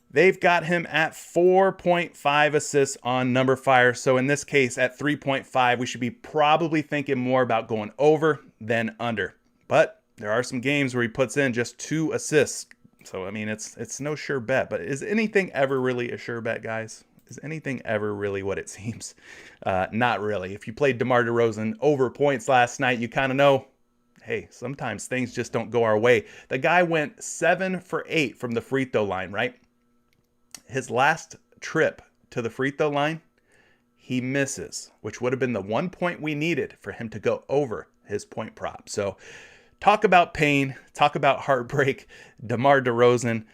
They've got him at 4.5 assists on number fire. So in this case, at 3.5, we should be probably thinking more about going over than under. But there are some games where he puts in just 2 assists. So, I mean, it's no sure bet. But is anything ever really a sure bet, guys? Is anything ever really what it seems? Not really. If you played DeMar DeRozan over points last night, you kind of know, hey, sometimes things just don't go our way. The guy went 7 for 8 from the free throw line, right? His last trip to the free throw line, he misses, which would have been the 1 point we needed for him to go over his point prop. So talk about pain, talk about heartbreak. DeMar DeRozan,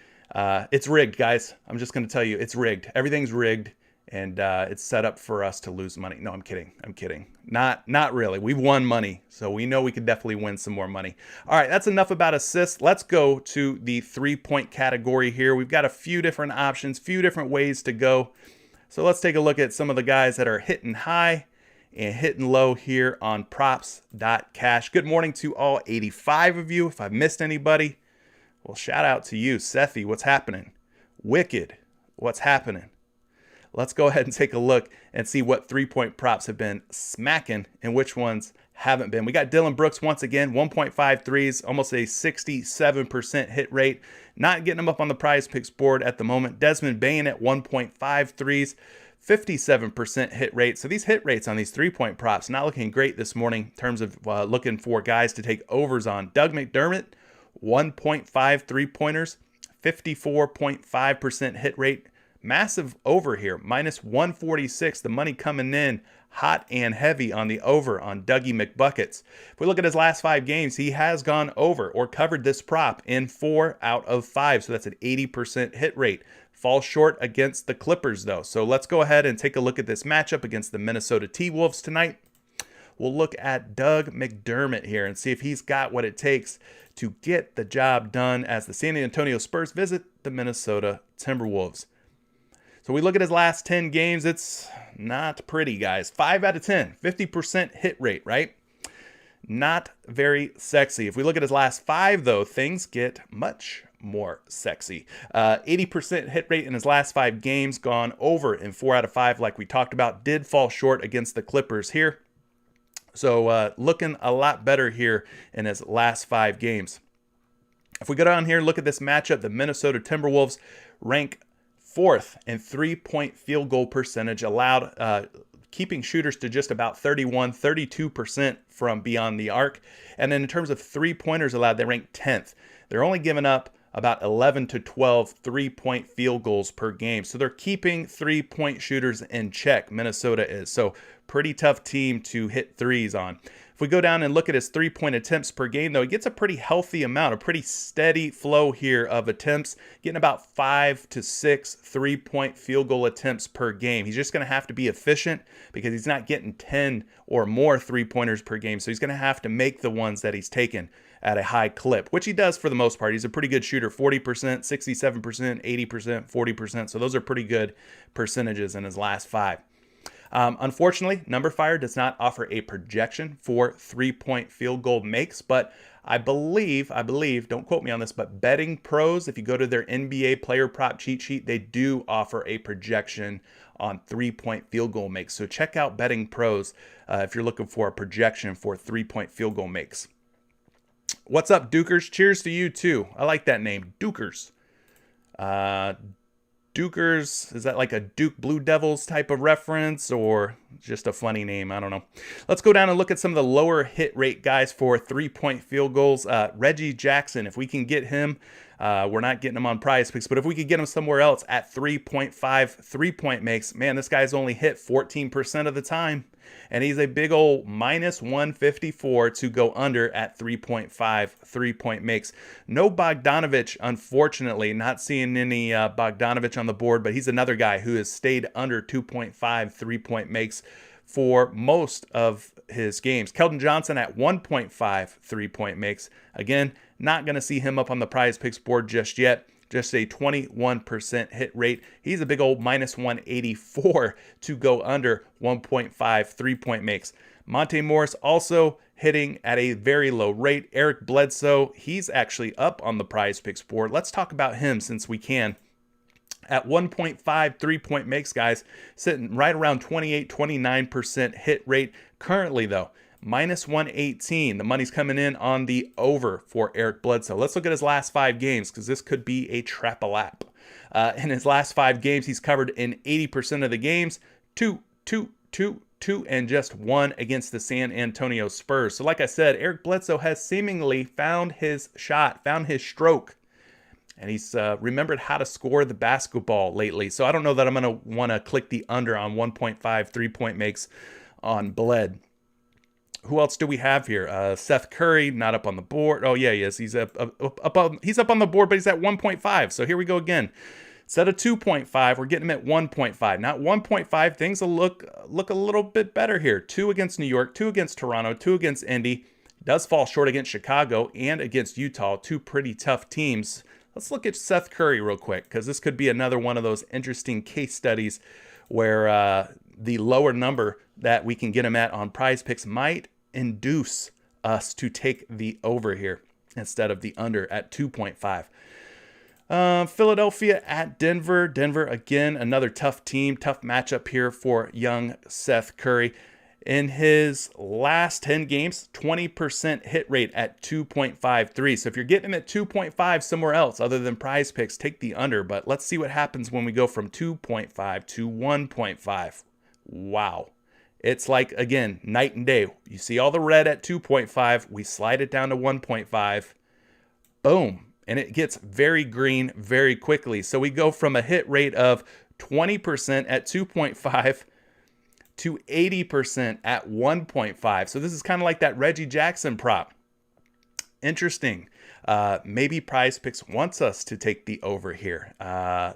it's rigged, guys. I'm just going to tell you, it's rigged. Everything's rigged, and it's set up for us to lose money. No, I'm kidding. Not really. We've won money, so we know we could definitely win some more money. All right, that's enough about assists. Let's go to the 3-point category here. We've got a few different options, few different ways to go. So let's take a look at some of the guys that are hitting high and hitting low here on props.cash. Good morning to all 85 of you. If I've missed anybody, well, shout out to you. Sethi, what's happening? Wicked, what's happening? Let's go ahead and take a look and see what 3-point props have been smacking and which ones haven't been. We got Dylan Brooks once again, 1.5 threes, almost a 67% hit rate. Not getting them up on the PrizePicks board at the moment. Desmond Bane at 1.5 threes, 57% hit rate. So these hit rates on these 3-point props not looking great this morning in terms of looking for guys to take overs on. Doug McDermott, 1.5 3-pointers, 54.5% hit rate. Massive over here, minus 146. The money coming in hot and heavy on the over on Dougie McBuckets. If we look at his last 5 games, he has gone over or covered this prop in 4 out of 5. So that's an 80% hit rate. Falls short against the Clippers, though. So let's go ahead and take a look at this matchup against the Minnesota T-Wolves tonight. We'll look at Doug McDermott here and see if he's got what it takes to get the job done as the San Antonio Spurs visit the Minnesota Timberwolves. So we look at his last 10 games. It's not pretty, guys. 5 out of 10, 50% hit rate, right? Not very sexy. If we look at his last 5, though, things get much more sexy. 80% hit rate in his last 5 games, gone over in 4 out of 5, like we talked about. Did fall short against the Clippers here. So looking a lot better here in his last 5 games. If we go down here and look at this matchup, the Minnesota Timberwolves rank 4th in 3-point field goal percentage allowed, keeping shooters to just about 32% from beyond the arc. And then in terms of 3-pointers allowed, they rank 10th. They're only giving up about 11 to 12 3-point field goals per game. So they're keeping 3-point shooters in check, Minnesota is. So pretty tough team to hit threes on. If we go down and look at his 3-point attempts per game, though, he gets a pretty healthy amount, a pretty steady flow here of attempts, getting about 5 to 6 3-point field goal attempts per game. He's just going to have to be efficient because he's not getting 10 or more 3-pointers per game. So he's going to have to make the ones that he's taken at a high clip, which he does for the most part. He's a pretty good shooter, 40%, 67%, 80%, 40%. So those are pretty good percentages in his last 5. Unfortunately, Numberfire does not offer a projection for 3-point field goal makes, but I believe, don't quote me on this, but Betting Pros, if you go to their NBA player prop cheat sheet, they do offer a projection on 3-point field goal makes. So check out Betting Pros if you're looking for a projection for 3-point field goal makes. What's up, Dukers? Cheers to you too. I like that name, Dukers. Dukers, is that like a Duke Blue Devils type of reference or just a funny name? I don't know. Let's go down and look at some of the lower hit rate guys for 3-point field goals. Reggie Jackson, if we can get him, we're not getting him on PrizePicks, but if we could get him somewhere else at 3.5 3-point makes, man, this guy's only hit 14% of the time. And he's a big old minus 154 to go under at 3.5 3-point makes. No Bogdanovich, unfortunately. Not seeing any Bogdanovich on the board, but he's another guy who has stayed under 2.5 3-point makes for most of his games. Keldon Johnson at 1.5 3-point makes. Again, not going to see him up on the PrizePicks board just yet. Just a 21% hit rate. He's a big old minus 184 to go under 1.5 3-point makes. Monte Morris also hitting at a very low rate. Eric Bledsoe, he's actually up on the PrizePicks board. Let's talk about him since we can. At 1.5 3-point makes, guys, sitting right around 28-29% hit rate. Currently, though, minus 118. The money's coming in on the over for Eric Bledsoe. Let's look at his last 5 games because this could be a trap-a-lap. In his last 5 games, he's covered in 80% of the games. 2, and just 1 against the San Antonio Spurs. So like I said, Eric Bledsoe has seemingly found his shot, found his stroke. And he's remembered how to score the basketball lately. So I don't know that I'm going to want to click the under on 1.5 3-point makes on Bled. Who else do we have here? Seth Curry, not up on the board. Oh, yeah, he is. He's up on the board, but he's at 1.5. So here we go again. Instead of 2.5, we're getting him at 1.5. Now, 1.5, things will look a little bit better here. 2 against New York, 2 against Toronto, 2 against Indy. Does fall short against Chicago and against Utah, 2 pretty tough teams. Let's look at Seth Curry real quick, because this could be another one of those interesting case studies where the lower number that we can get him at on PrizePicks might induce us to take the over here instead of the under at 2.5. Philadelphia at Denver. Denver, again, another tough team, tough matchup here for young Seth Curry. In his last 10 games, 20% hit rate at 2.53. So if you're getting him at 2.5 somewhere else other than PrizePicks, take the under. But let's see what happens when we go from 2.5 to 1.5. Wow. It's like, again, night and day. You see all the red at 2.5. We slide it down to 1.5. Boom. And it gets very green very quickly. So we go from a hit rate of 20% at 2.5 to 80% at 1.5. So this is kind of like that Reggie Jackson prop. Interesting. Maybe PrizePicks wants us to take the over here.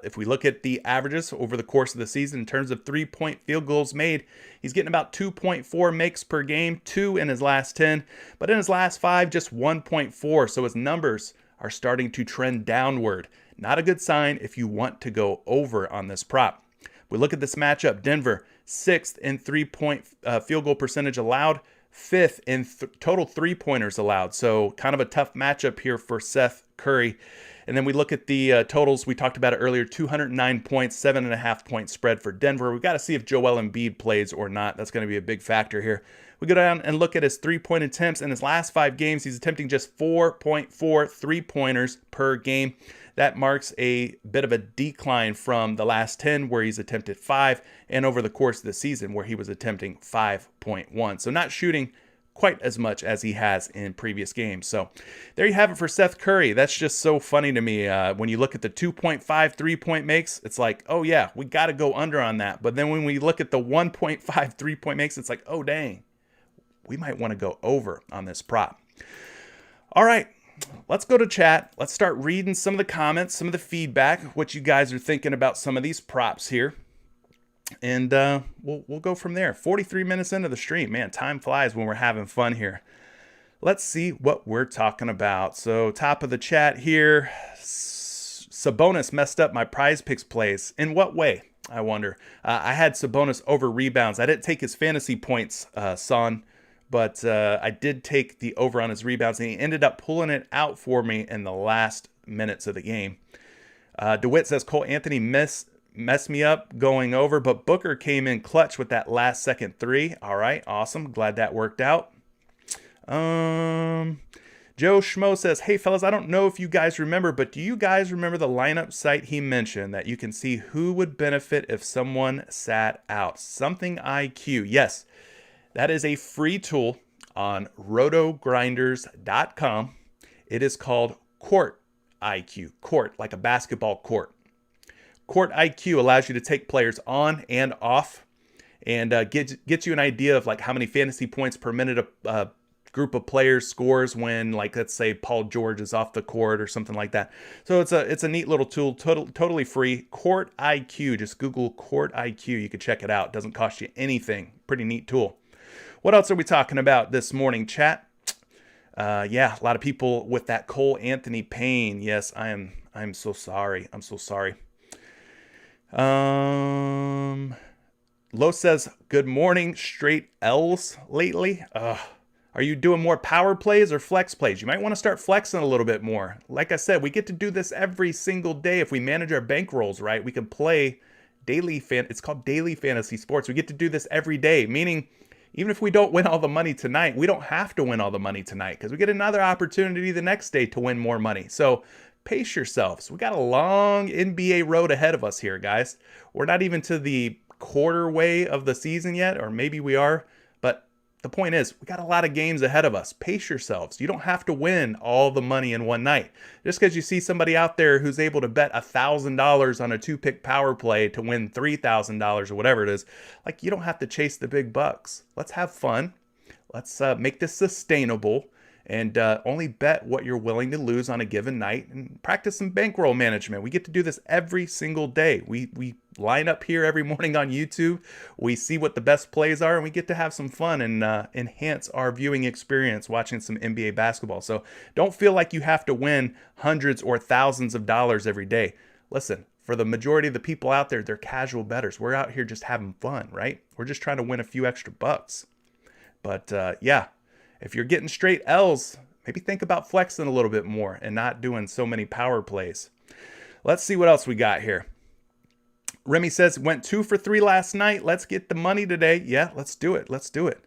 If we look at the averages over the course of the season in terms of 3-point field goals made, he's getting about 2.4 makes per game, 2 in his last 10, but in his last 5, just 1.4. So his numbers are starting to trend downward. Not a good sign if you want to go over on this prop. We look at this matchup. Denver, 6th in 3-point field goal percentage allowed, 5th in total 3-pointers allowed. So kind of a tough matchup here for Seth Curry. And then we look at the totals. We talked about it earlier, 209 points, 7.5-point spread for Denver. We've got to see if Joel Embiid plays or not. That's going to be a big factor here. We go down and look at his 3-point attempts. In his last 5 games, he's attempting just 4.4 3-pointers per game. That marks a bit of a decline from the last 10 where he's attempted 5 and over the course of the season where he was attempting 5.1. So not shooting quite as much as he has in previous games. So there you have it for Seth Curry. That's just so funny to me. When you look at the 2.5 3-point makes, it's like, oh yeah, we got to go under on that. But then when we look at the 1.5 3-point makes, it's like, oh dang, we might want to go over on this prop. All right. Let's go to chat. Let's start reading some of the comments, some of the feedback, what you guys are thinking about some of these props here. And we'll go from there. 43 minutes into the stream. Man, time flies when we're having fun here. Let's see what we're talking about. So top of the chat here, Sabonis messed up my PrizePicks plays. In what way? I wonder. I had Sabonis over rebounds. I didn't take his fantasy points, son, but I did take the over on his rebounds, and he ended up pulling it out for me in the last minutes of the game. DeWitt says Cole Anthony messed me up going over, but Booker came in clutch with that last second three. All right, awesome. Glad that worked out. Joe Schmo says, hey fellas, I don't know if you guys remember, but do you guys remember the lineup site he mentioned that you can see who would benefit if someone sat out? Something IQ. Yes, that is a free tool on rotogrinders.com. It is called Court IQ. Court, like a basketball court. Court IQ allows you to take players on and off and gets you an idea of like how many fantasy points per minute a group of players scores when, like, let's say Paul George is off the court or something like that. So it's a neat little tool, totally free. Court IQ, just Google Court IQ. You can check it out. It doesn't cost you anything. Pretty neat tool. What else are we talking about this morning, chat? Yeah, a lot of people with that Cole Anthony pain. Yes, I'm so sorry. I'm so sorry. Lo says, good morning, straight L's lately. Are you doing more power plays or flex plays? You might want to start flexing a little bit more. Like I said, we get to do this every single day. If we manage our bankrolls right, we can play daily it's called daily fantasy sports. We get to do this every day, meaning even if we don't win all the money tonight, we don't have to win all the money tonight because we get another opportunity the next day to win more money. So pace yourselves. We got a long NBA road ahead of us here, guys. We're not even to the quarter way of the season yet, or maybe we are, but the point is, we got a lot of games ahead of us. Pace yourselves. You don't have to win all the money in one night. Just because you see somebody out there who's able to bet $1,000 on a 2-pick power play to win $3,000 or whatever it is, like, you don't have to chase the big bucks. Let's have fun. Let's make this sustainable and only bet what you're willing to lose on a given night and practice some bankroll management. We get to do this every single day. We line up here every morning on YouTube. We see what the best plays are, and we get to have some fun and enhance our viewing experience watching some NBA basketball. So don't feel like you have to win hundreds or thousands of dollars every day. Listen, for the majority of the people out there, they're casual bettors. We're out here just having fun, right? We're just trying to win a few extra bucks. But yeah, if you're getting straight L's, maybe think about flexing a little bit more and not doing so many power plays. Let's see what else we got here. Remy says, went 2 for 3 last night. Let's get the money today. Yeah, let's do it. Let's do it.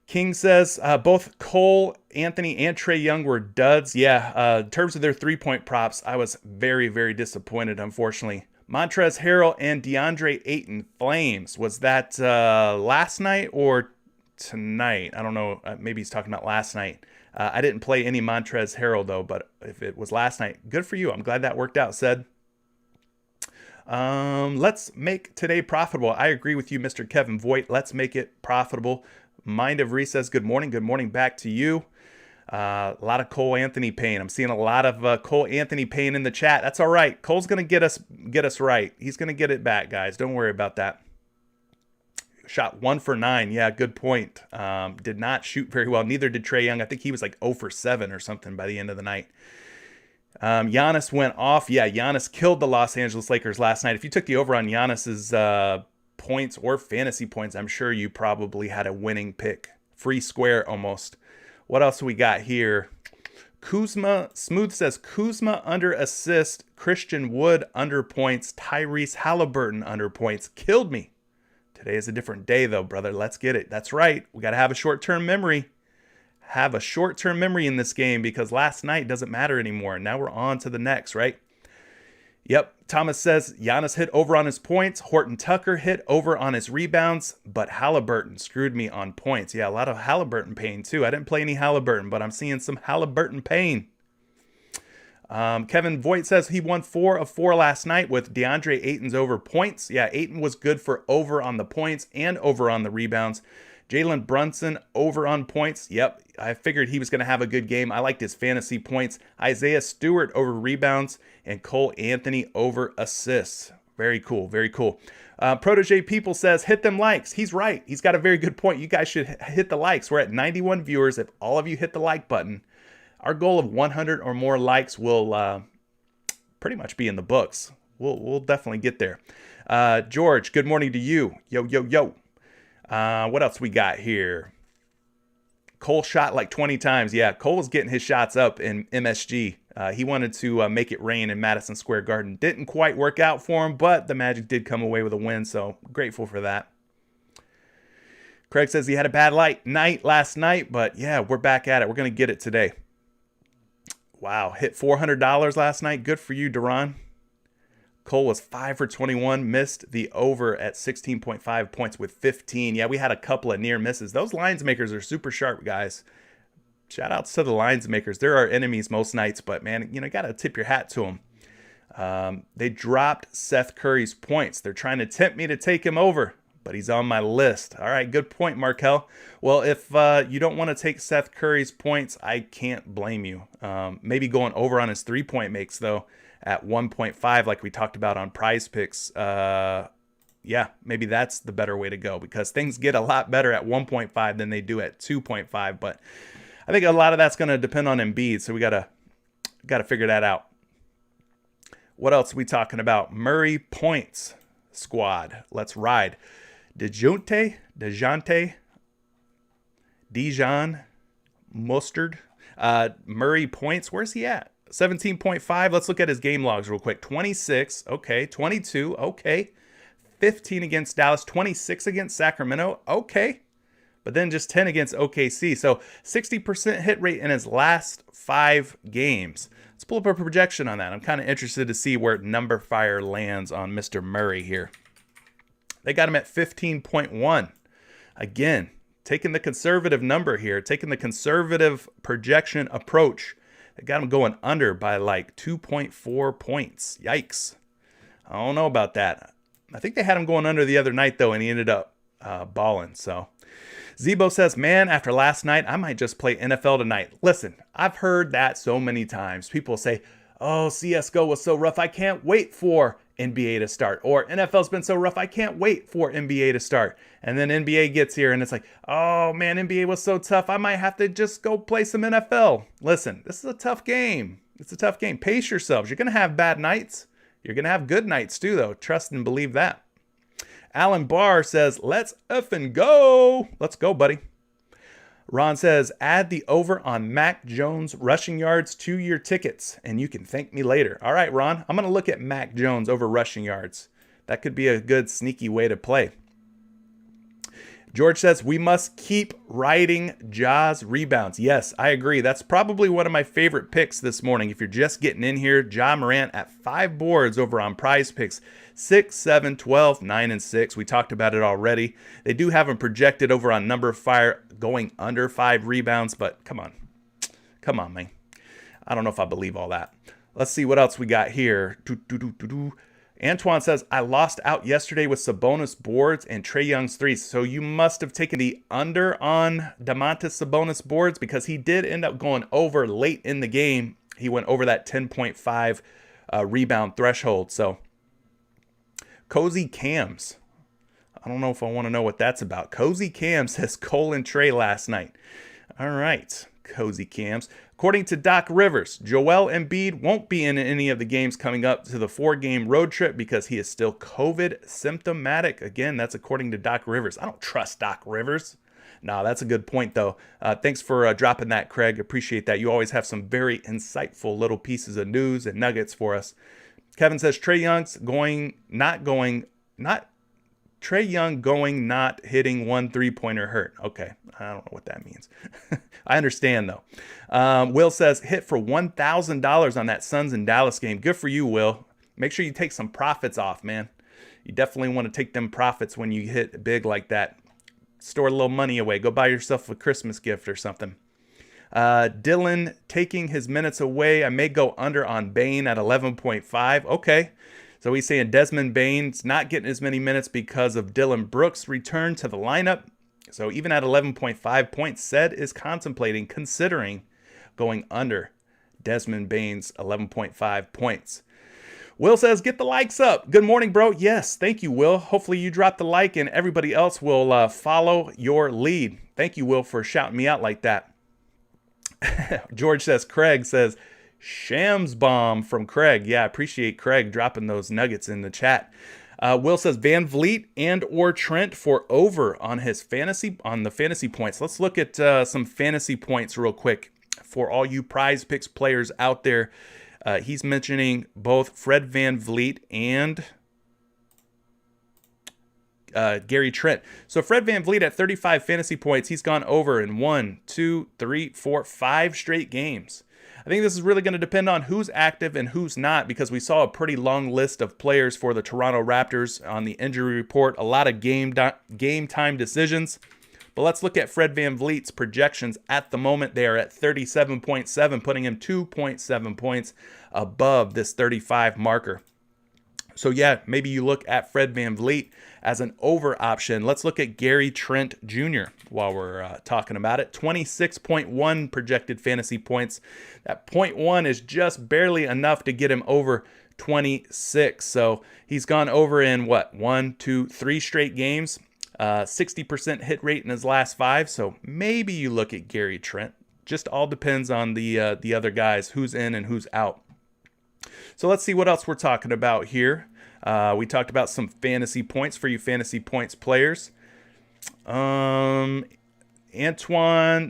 King says, both Cole Anthony and Trae Young were duds. Yeah, in terms of their 3-point props, I was very, very disappointed, unfortunately. Montrezl Harrell and DeAndre Ayton flames. Was that last night or tonight? I don't know. Maybe he's talking about last night. I didn't play any Montrezl Harrell, though, but if it was last night, good for you. I'm glad that worked out, said. Let's make today profitable. I agree with you, Mr. Kevin Voigt. Let's make it profitable. Mind of Reese says, good morning. Good morning back to you. A lot of Cole Anthony pain. I'm seeing a lot of Cole Anthony pain in the chat. That's all right. Cole's going to get us right. He's going to get it back, guys. Don't worry about that. Shot 1 for 9. Yeah, good point. Did not shoot very well. Neither did Trae Young. I think he was like 0 for 7 or something by the end of the night. Giannis went off. Yeah, Giannis killed the Los Angeles Lakers last night. If you took the over on Giannis's points or fantasy points, I'm sure you probably had a winning pick. Free square almost. What else we got here? Kuzma, Smooth says Kuzma under assist, Christian Wood under points, Tyrese Halliburton under points. Killed me. Today is a different day though, brother. Let's get it. That's right. We got to have a short-term memory. Have a short-term memory in this game because last night doesn't matter anymore. Now we're on to the next, right? Yep. Thomas says Giannis hit over on his points. Horton Tucker hit over on his rebounds, but Halliburton screwed me on points. Yeah, a lot of Halliburton pain too. I didn't play any Halliburton, but I'm seeing some Halliburton pain. Kevin Voigt says he won 4 of 4 last night with DeAndre Ayton's over points. Yeah, Ayton was good for over on the points and over on the rebounds. Jalen Brunson over on points. Yep, I figured he was going to have a good game. I liked his fantasy points. Isaiah Stewart over rebounds and Cole Anthony over assists. Very cool, very cool. Protege People says, hit them likes. He's right. He's got a very good point. You guys should hit the likes. We're at 91 viewers. If all of you hit the like button, our goal of 100 or more likes will pretty much be in the books. We'll definitely get there. George, good morning to you. Yo, yo, yo. What else we got here? Cole shot like 20 times. Yeah, Cole was getting his shots up in MSG. He wanted to make it rain in Madison Square Garden. Didn't quite work out for him, but the Magic did come away with a win, so grateful for that. Craig says he had a bad night last night, but yeah, we're back at it. We're going to get it today. Wow, hit $400 last night. Good for you, Duran. Cole was 5 for 21, missed the over at 16.5 points with 15. Yeah, we had a couple of near misses. Those lines makers are super sharp, guys. Shout outs to the lines makers. They're our enemies most nights, but man, you got to tip your hat to them. They dropped Seth Curry's points. They're trying to tempt me to take him over, but he's on my list. All right, good point, Markel. Well, if you don't want to take Seth Curry's points, I can't blame you. Maybe going over on his 3-point makes, though, at 1.5 like we talked about on PrizePicks. Yeah, maybe that's the better way to go because things get a lot better at 1.5 than they do at 2.5. But I think a lot of that's going to depend on Embiid, so we got to figure that out. What else are we talking about? Murray points squad. Let's ride. Dijon, Mustard. Murray points. Where's he at? 17.5. Let's look at his game logs real quick. 26. Okay. 22. Okay. 15 against Dallas. 26 against Sacramento. Okay. But then just 10 against OKC. So 60% hit rate in his last 5 games. Let's pull up a projection on that. I'm kind of interested to see where Number Fire lands on Mr. Murray here. They got him at 15.1. Again, taking the conservative number here, taking the conservative projection approach. They got him going under by like 2.4 points. Yikes. I don't know about that. I think they had him going under the other night, though, and he ended up balling. So Zebo says, man, after last night, I might just play NFL tonight. Listen, I've heard that so many times. People say, oh, CSGO was so rough. I can't wait for NBA to start. Or NFL's been so rough. I can't wait for NBA to start. And then NBA gets here and it's like, oh man, NBA was so tough. I might have to just go play some NFL. Listen, this is a tough game. It's a tough game. Pace yourselves. You're going to have bad nights. You're going to have good nights too, though. Trust and believe that. Alan Barr says, let's effing go. Let's go, buddy. Ron says, add the over on Mac Jones rushing yards to your tickets, and you can thank me later. All right, Ron, I'm going to look at Mac Jones over rushing yards. That could be a good sneaky way to play. George says, we must keep riding Ja's rebounds. Yes, I agree. That's probably one of my favorite picks this morning. If you're just getting in here, Ja Morant at 5 boards over on PrizePicks. 6, 7, 12, 9, and 6. We talked about it already. They do have him projected over on Number Fire going under 5 rebounds, but come on. Come on, man. I don't know if I believe all that. Let's see what else we got here. Antoine says, I lost out yesterday with Sabonis boards and Trae Young's threes. So you must have taken the under on Domantas Sabonis boards because he did end up going over late in the game. He went over that 10.5 rebound threshold. So Cozy Cams. I don't know if I want to know what that's about. Cozy Cams says Cole and Trae last night. All right, Cozy Cams. According to Doc Rivers, Joel Embiid won't be in any of the games coming up to the 4-game road trip because he is still COVID symptomatic. Again, that's according to Doc Rivers. I don't trust Doc Rivers. No, that's a good point, though. Thanks for dropping that, Craig. Appreciate that. You always have some very insightful little pieces of news and nuggets for us. Kevin says Trae Young's Trae Young going, not hitting 1 3-pointer hurt. Okay, I don't know what that means. I understand, though. Will says, hit for $1,000 on that Suns and Dallas game. Good for you, Will. Make sure you take some profits off, man. You definitely want to take them profits when you hit big like that. Store a little money away. Go buy yourself a Christmas gift or something. Dylan taking his minutes away. I may go under on Bane at 11.5. Okay. So he's saying Desmond Bane's not getting as many minutes because of Dylan Brooks' return to the lineup. So even at 11.5 points, said is considering going under Desmond Bane's 11.5 points. Will says, get the likes up. Good morning, bro. Yes, thank you, Will. Hopefully you drop the like and everybody else will follow your lead. Thank you, Will, for shouting me out like that. George says, Craig says, Shams bomb from Craig. Yeah, I appreciate Craig dropping those nuggets in the chat. Will says Van Vliet and or Trent for over on the fantasy points. Let's look at some fantasy points real quick for all you PrizePicks players out there. He's mentioning both Fred Van Vliet and Gary Trent. So Fred Van Vliet at 35 fantasy points, he's gone over in 1, 2, 3, 4, 5 straight games. I think this is really going to depend on who's active and who's not, because we saw a pretty long list of players for the Toronto Raptors on the injury report. A lot of game time decisions. But let's look at Fred Van Vliet's projections at the moment. They are at 37.7, putting him 2.7 points above this 35 marker. So yeah, maybe you look at Fred Van Vliet as an over option. Let's look at Gary Trent Jr. while we're talking about it. 26.1 projected fantasy points. That 0.1 is just barely enough to get him over 26. So he's gone over in what? 1, 2, 3 straight games. 60% hit rate in his last 5. So maybe you look at Gary Trent. Just all depends on the other guys, who's in and who's out. So let's see what else we're talking about here. We talked about some fantasy points for you fantasy points players. Antoine,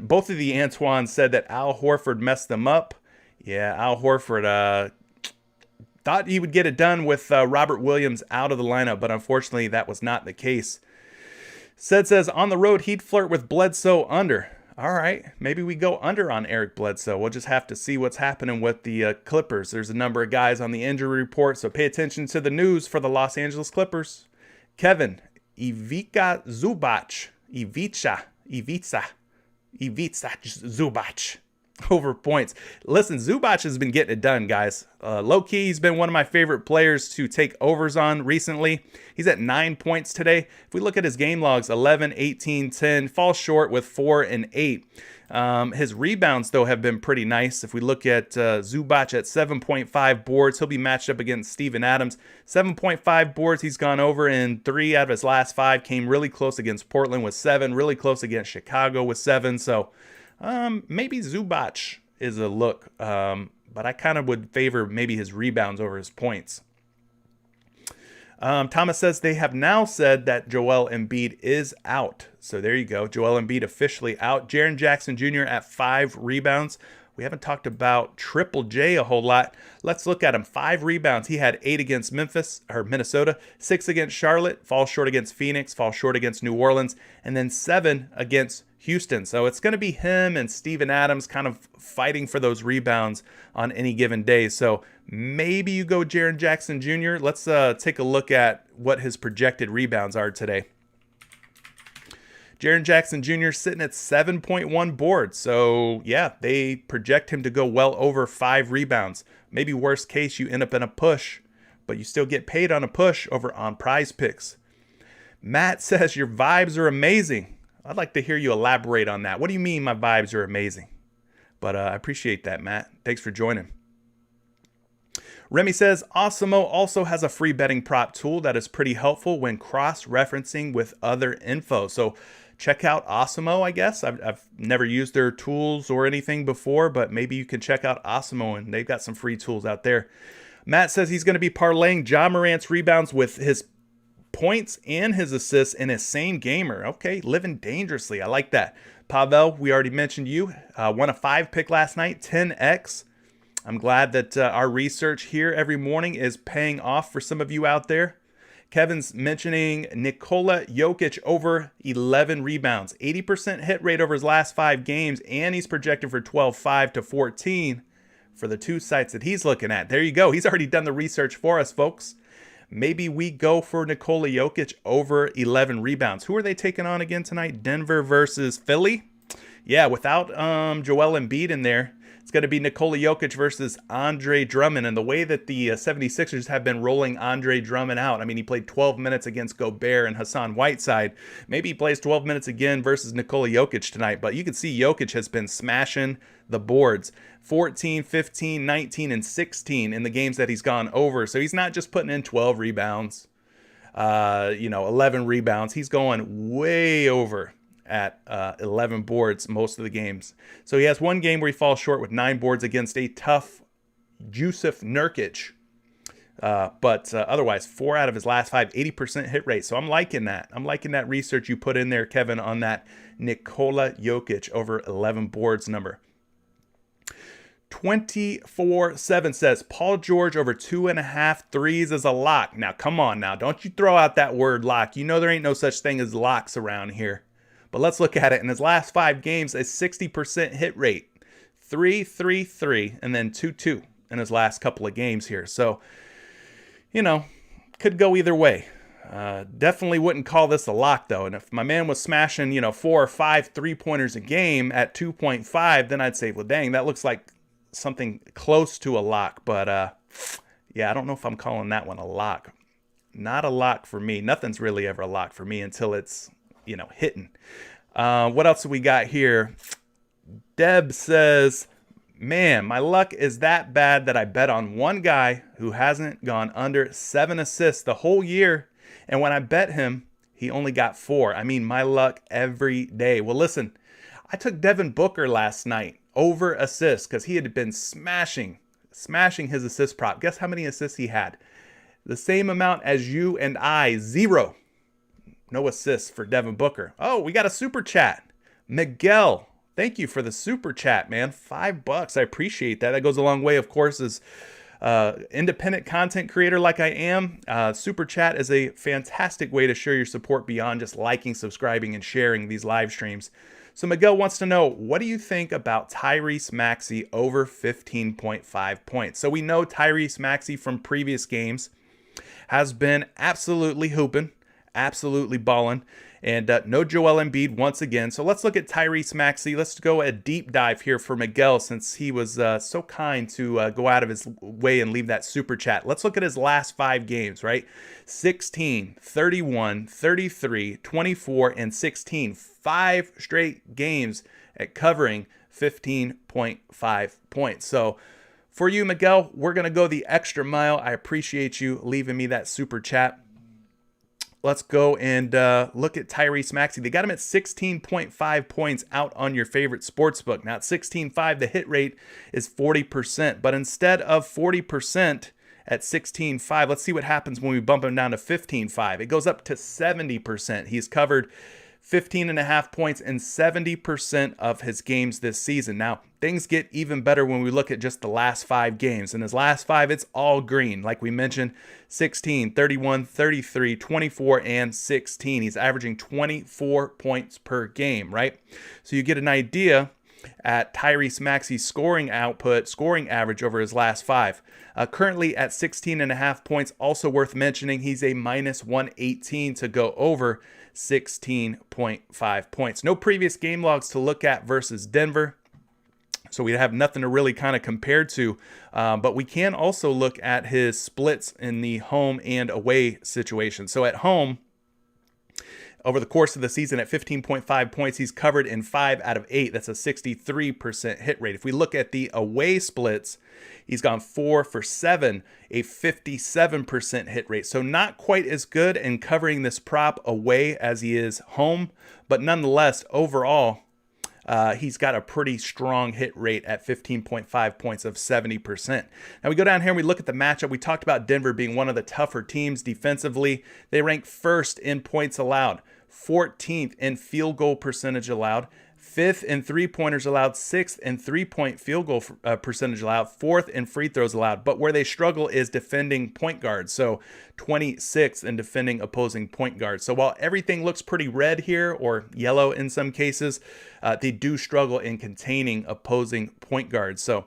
both of the Antoine said that Al Horford messed them up. Yeah, Al Horford thought he would get it done with Robert Williams out of the lineup, but unfortunately that was not the case. Says on the road he'd flirt with Bledsoe under. All right, maybe we go under on Eric Bledsoe. We'll just have to see what's happening with the Clippers. There's a number of guys on the injury report, so pay attention to the news for the Los Angeles Clippers. Kevin, Ivica Zubac, Zubac, over points. Listen, Zubac has been getting it done, guys. Low-key, he's been one of my favorite players to take overs on recently. He's at 9 points today. If we look at his game logs, 11, 18, 10, falls short with 4 and 8. His rebounds, though, have been pretty nice. If we look at Zubac at 7.5 boards, he'll be matched up against Steven Adams. 7.5 boards, he's gone over in 3 out of his last 5. Came really close against Portland with 7, really close against Chicago with 7. So maybe Zubac is a look, but I kind of would favor maybe his rebounds over his points. Thomas says they have now said that Joel Embiid is out. So there you go. Joel Embiid officially out. Jaren Jackson Jr. at 5 rebounds. We haven't talked about Triple J a whole lot. Let's look at him. 5 rebounds. He had 8 against Minnesota, 6 against Charlotte, falls short against Phoenix, falls short against New Orleans, and then 7 against Houston. So it's going to be him and Steven Adams kind of fighting for those rebounds on any given day. So maybe you go Jaren Jackson Jr. Let's take a look at what his projected rebounds are today. Jaren Jackson Jr. sitting at 7.1 boards. So yeah, they project him to go well over 5 rebounds. Maybe worst case, you end up in a push, but you still get paid on a push over on PrizePicks. Matt says your vibes are amazing. I'd like to hear you elaborate on that. What do you mean my vibes are amazing? But I appreciate that, Matt. Thanks for joining. Remy says, Osimo also has a free betting prop tool that is pretty helpful when cross-referencing with other info. So check out Osimo, I guess. I've never used their tools or anything before, but maybe you can check out Osimo, and they've got some free tools out there. Matt says he's going to be parlaying Ja Morant's rebounds with his points and his assists in his same gamer. Okay, living dangerously. I like that. Pavel, we already mentioned you. Won a 5 pick last night, 10x. I'm glad that our research here every morning is paying off for some of you out there. Kevin's mentioning Nikola Jokic over 11 rebounds, 80% hit rate over his last 5 games, and he's projected for 12.5 to 14 for the 2 sites that he's looking at. There you go. He's already done the research for us, folks. Maybe we go for Nikola Jokic over 11 rebounds. Who are they taking on again tonight? Denver versus Philly? Yeah, without Joel Embiid in there, it's going to be Nikola Jokic versus Andre Drummond. And the way that the 76ers have been rolling Andre Drummond out, I mean, he played 12 minutes against Gobert and Hassan Whiteside. Maybe he plays 12 minutes again versus Nikola Jokic tonight. But you can see Jokic has been smashing the boards. 14, 15, 19, and 16 in the games that he's gone over. So he's not just putting in 12 rebounds, 11 rebounds. He's going way over at 11 boards most of the games. So he has one game where he falls short with 9 boards against a tough Jusuf Nurkic. But otherwise, 4 out of his last 5, 80% hit rate. So I'm liking that. I'm liking that research you put in there, Kevin, on that Nikola Jokic over 11 boards number. 24/7 says Paul George over 2.5 threes is a lock. Now, come on now. Don't you throw out that word lock. You know there ain't no such thing as locks around here. But let's look at it. In his last 5 games, a 60% hit rate. 3-3-3, and then 2-2 in his last couple of games here. So, could go either way. Definitely wouldn't call this a lock, though. And if my man was smashing, 4 or 5 3-pointers a game at 2.5, then I'd say, well, dang, that looks like something close to a lock. But, yeah, I don't know if I'm calling that one a lock. Not a lock for me. Nothing's really ever a lock for me until it's, hitting. What else do we got here? Deb says, man, my luck is that bad that I bet on one guy who hasn't gone under 7 assists the whole year. And when I bet him, he only got 4. I mean, my luck every day. Well, listen, I took Devin Booker last night over assists because he had been smashing his assist prop. Guess how many assists he had? The same amount as you and I, 0. No assists for Devin Booker. Oh, we got a super chat. Miguel, thank you for the super chat, man. $5. I appreciate that. That goes a long way, of course, as independent content creator like I am. Super chat is a fantastic way to show your support beyond just liking, subscribing, and sharing these live streams. So Miguel wants to know, what do you think about Tyrese Maxey over 15.5 points? So we know Tyrese Maxey from previous games has been absolutely hooping, absolutely balling. And no Joel Embiid once again. So let's look at Tyrese Maxey. Let's go a deep dive here for Miguel since he was so kind to go out of his way and leave that super chat. Let's look at his last 5 games, right? 16, 31, 33, 24, and 16. 5 straight games at covering 15.5 points. So for you, Miguel, we're going to go the extra mile. I appreciate you leaving me that super chat. Let's go and look at Tyrese Maxey. They got him at 16.5 points out on your favorite sportsbook. Now at 16.5, the hit rate is 40%. But instead of 40% at 16.5, let's see what happens when we bump him down to 15.5. It goes up to 70%. He's covered 15.5 points in 70% of his games this season. Now, things get even better when we look at just the last 5 games. In his last 5, it's all green. Like we mentioned, 16, 31, 33, 24, and 16. He's averaging 24 points per game, right? So you get an idea at Tyrese Maxey's scoring average over his last 5. Currently at 16.5 points, also worth mentioning, he's a minus 118 to go over 16.5 points. No previous game logs to look at versus Denver, so we have nothing to really kind of compare to, but we can also look at his splits in the home and away situation. So at home, over the course of the season at 15.5 points, he's covered in 5 out of 8. That's a 63% hit rate. If we look at the away splits, he's gone 4 for 7, a 57% hit rate. So not quite as good in covering this prop away as he is home, but nonetheless, overall, he's got a pretty strong hit rate at 15.5 points of 70%. Now we go down here and we look at the matchup. We talked about Denver being one of the tougher teams defensively. They rank first in points allowed, 14th in field goal percentage allowed, 5th in three-pointers allowed, 6th in three-point field goal percentage allowed, 4th in free throws allowed. But where they struggle is defending point guards. So 26th in defending opposing point guards. So while everything looks pretty red here, or yellow in some cases, they do struggle in containing opposing point guards. So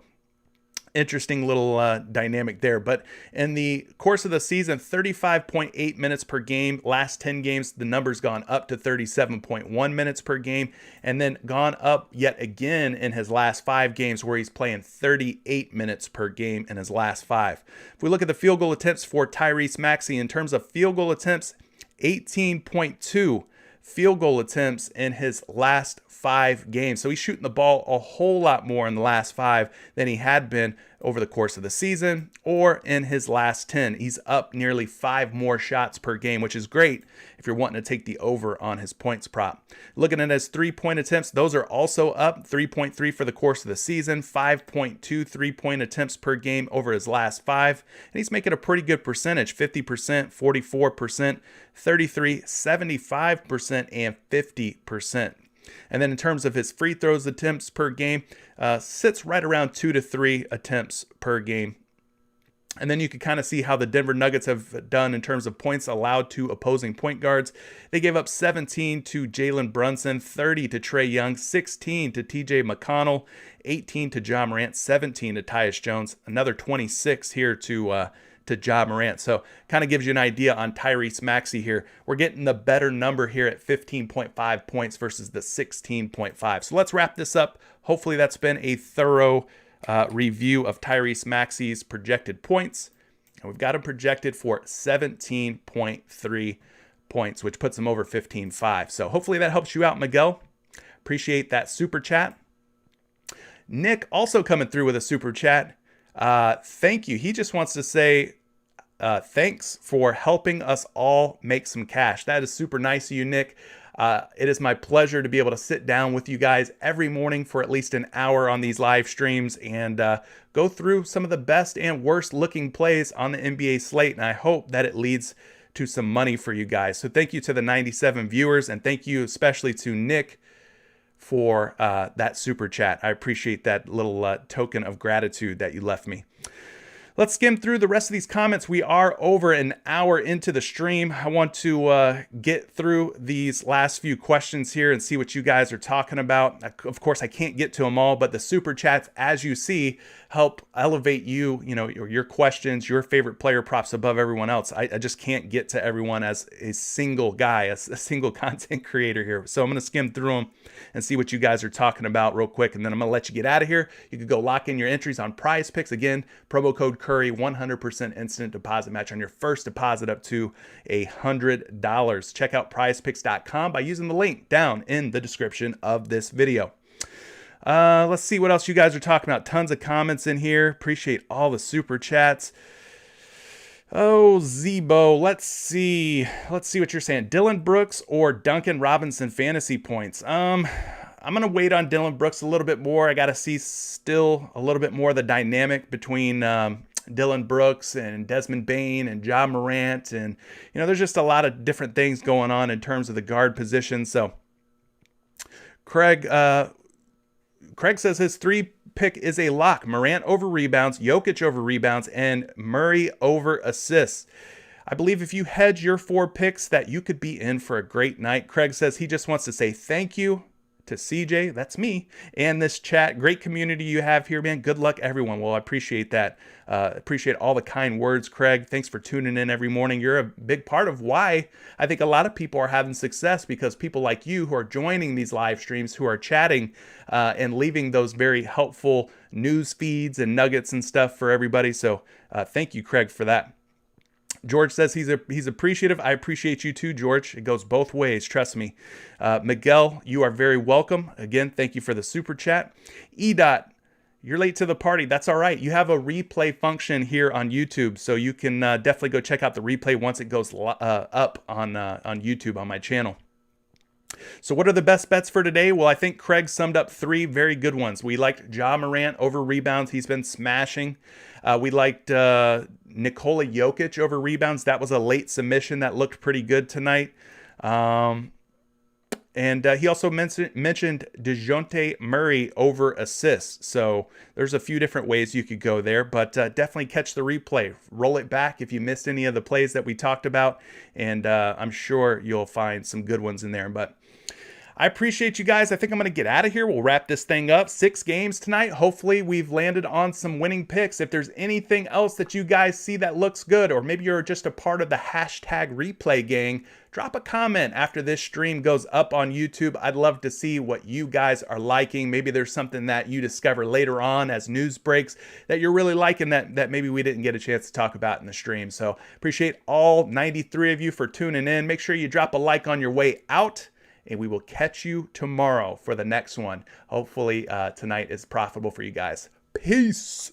interesting little dynamic there. But in the course of the season, 35.8 minutes per game. Last 10 games, the number's gone up to 37.1 minutes per game, and then gone up yet again in his last 5 games, where he's playing 38 minutes per game in his last 5. If we look at the field goal attempts for Tyrese Maxey, in terms of field goal attempts, 18.2, field goal attempts in his last 5 games. So he's shooting the ball a whole lot more in the last 5 than he had been over the course of the season or in his last 10. He's up nearly 5 more shots per game, which is great if you're wanting to take the over on his points prop. Looking at his 3-point attempts, those are also up, 3.3 for the course of the season, 5.2 3-point attempts per game over his last 5. And he's making a pretty good percentage, 50%, 44%, 33%, 75%, and 50%. And then in terms of his free throws attempts per game, sits right around 2 to 3 attempts per game. And then you can kind of see how the Denver Nuggets have done in terms of points allowed to opposing point guards. They gave up 17 to Jalen Brunson, 30 to Trae Young, 16 to TJ McConnell, 18 to Ja Morant, 17 to Tyus Jones, another 26 here to Ja Morant. So kind of gives you an idea on Tyrese Maxey here. We're getting the better number here at 15.5 points versus the 16.5. So let's wrap this up. Hopefully that's been a thorough review of Tyrese Maxey's projected points. And we've got him projected for 17.3 points, which puts him over 15.5. So hopefully that helps you out, Miguel. Appreciate that super chat. Nick also coming through with a super chat. Thank you. He just wants to say thanks for helping us all make some cash. That is super nice of you, Nick. It is my pleasure to be able to sit down with you guys every morning for at least an hour on these live streams and go through some of the best and worst looking plays on the NBA slate. And I hope that it leads to some money for you guys. So thank you to the 97 viewers, and thank you especially to Nick for that super chat. I appreciate that little token of gratitude that you left me. Let's skim through the rest of these comments. We are over an hour into the stream. I want to get through these last few questions here and see what you guys are talking about. Of course, I can't get to them all, but the super chats, as you see, help elevate your questions, your favorite player props above everyone else. I just can't get to everyone as a single guy, as a single content creator here. So I'm going to skim through them and see what you guys are talking about real quick, and then I'm going to let you get out of here. You can go lock in your entries on PrizePicks. Again, promo code Curry, 100% instant deposit match on your first deposit up to $100. Check out prizepicks.com by using the link down in the description of this video. Let's see what else you guys are talking about. Tons of comments in here. Appreciate all the super chats. Oh, Zebo, let's see what you're saying. Dylan Brooks or Duncan Robinson fantasy points. I'm going to wait on Dylan Brooks a little bit more. I got to see still a little bit more of the dynamic between Dylan Brooks and Desmond Bane and Ja Morant. And, there's just a lot of different things going on in terms of the guard position. So Craig says his 3 pick is a lock. Morant over rebounds, Jokic over rebounds, and Murray over assists. I believe if you hedge your 4 picks that you could be in for a great night. Craig says he just wants to say thank you to CJ, that's me, and this chat. Great community you have here, man. Good luck, everyone. Well, I appreciate that. Appreciate all the kind words, Craig. Thanks for tuning in every morning. You're a big part of why I think a lot of people are having success, because people like you who are joining these live streams, who are chatting and leaving those very helpful news feeds and nuggets and stuff for everybody. So thank you, Craig, for that. George says he's appreciative. I appreciate you too, George. It goes both ways, trust me. Miguel, you are very welcome. Again, thank you for the super chat. EDOT, you're late to the party. That's all right. You have a replay function here on YouTube, so you can definitely go check out the replay once it goes up on YouTube on my channel. So what are the best bets for today? Well, I think Craig summed up 3 very good ones. We liked Ja Morant over rebounds. He's been smashing. We liked Nikola Jokic over rebounds. That was a late submission that looked pretty good tonight. And he also mentioned DeJounte Murray over assists. So there's a few different ways you could go there, but definitely catch the replay. Roll it back if you missed any of the plays that we talked about, and I'm sure you'll find some good ones in there. But I appreciate you guys. I think I'm going to get out of here. We'll wrap this thing up. 6 games tonight. Hopefully we've landed on some winning picks. If there's anything else that you guys see that looks good, or maybe you're just a part of the hashtag replay gang, drop a comment after this stream goes up on YouTube. I'd love to see what you guys are liking. Maybe there's something that you discover later on as news breaks that you're really liking that maybe we didn't get a chance to talk about in the stream. So appreciate all 93 of you for tuning in. Make sure you drop a like on your way out. and we will catch you tomorrow for the next one. Hopefully tonight is profitable for you guys. Peace.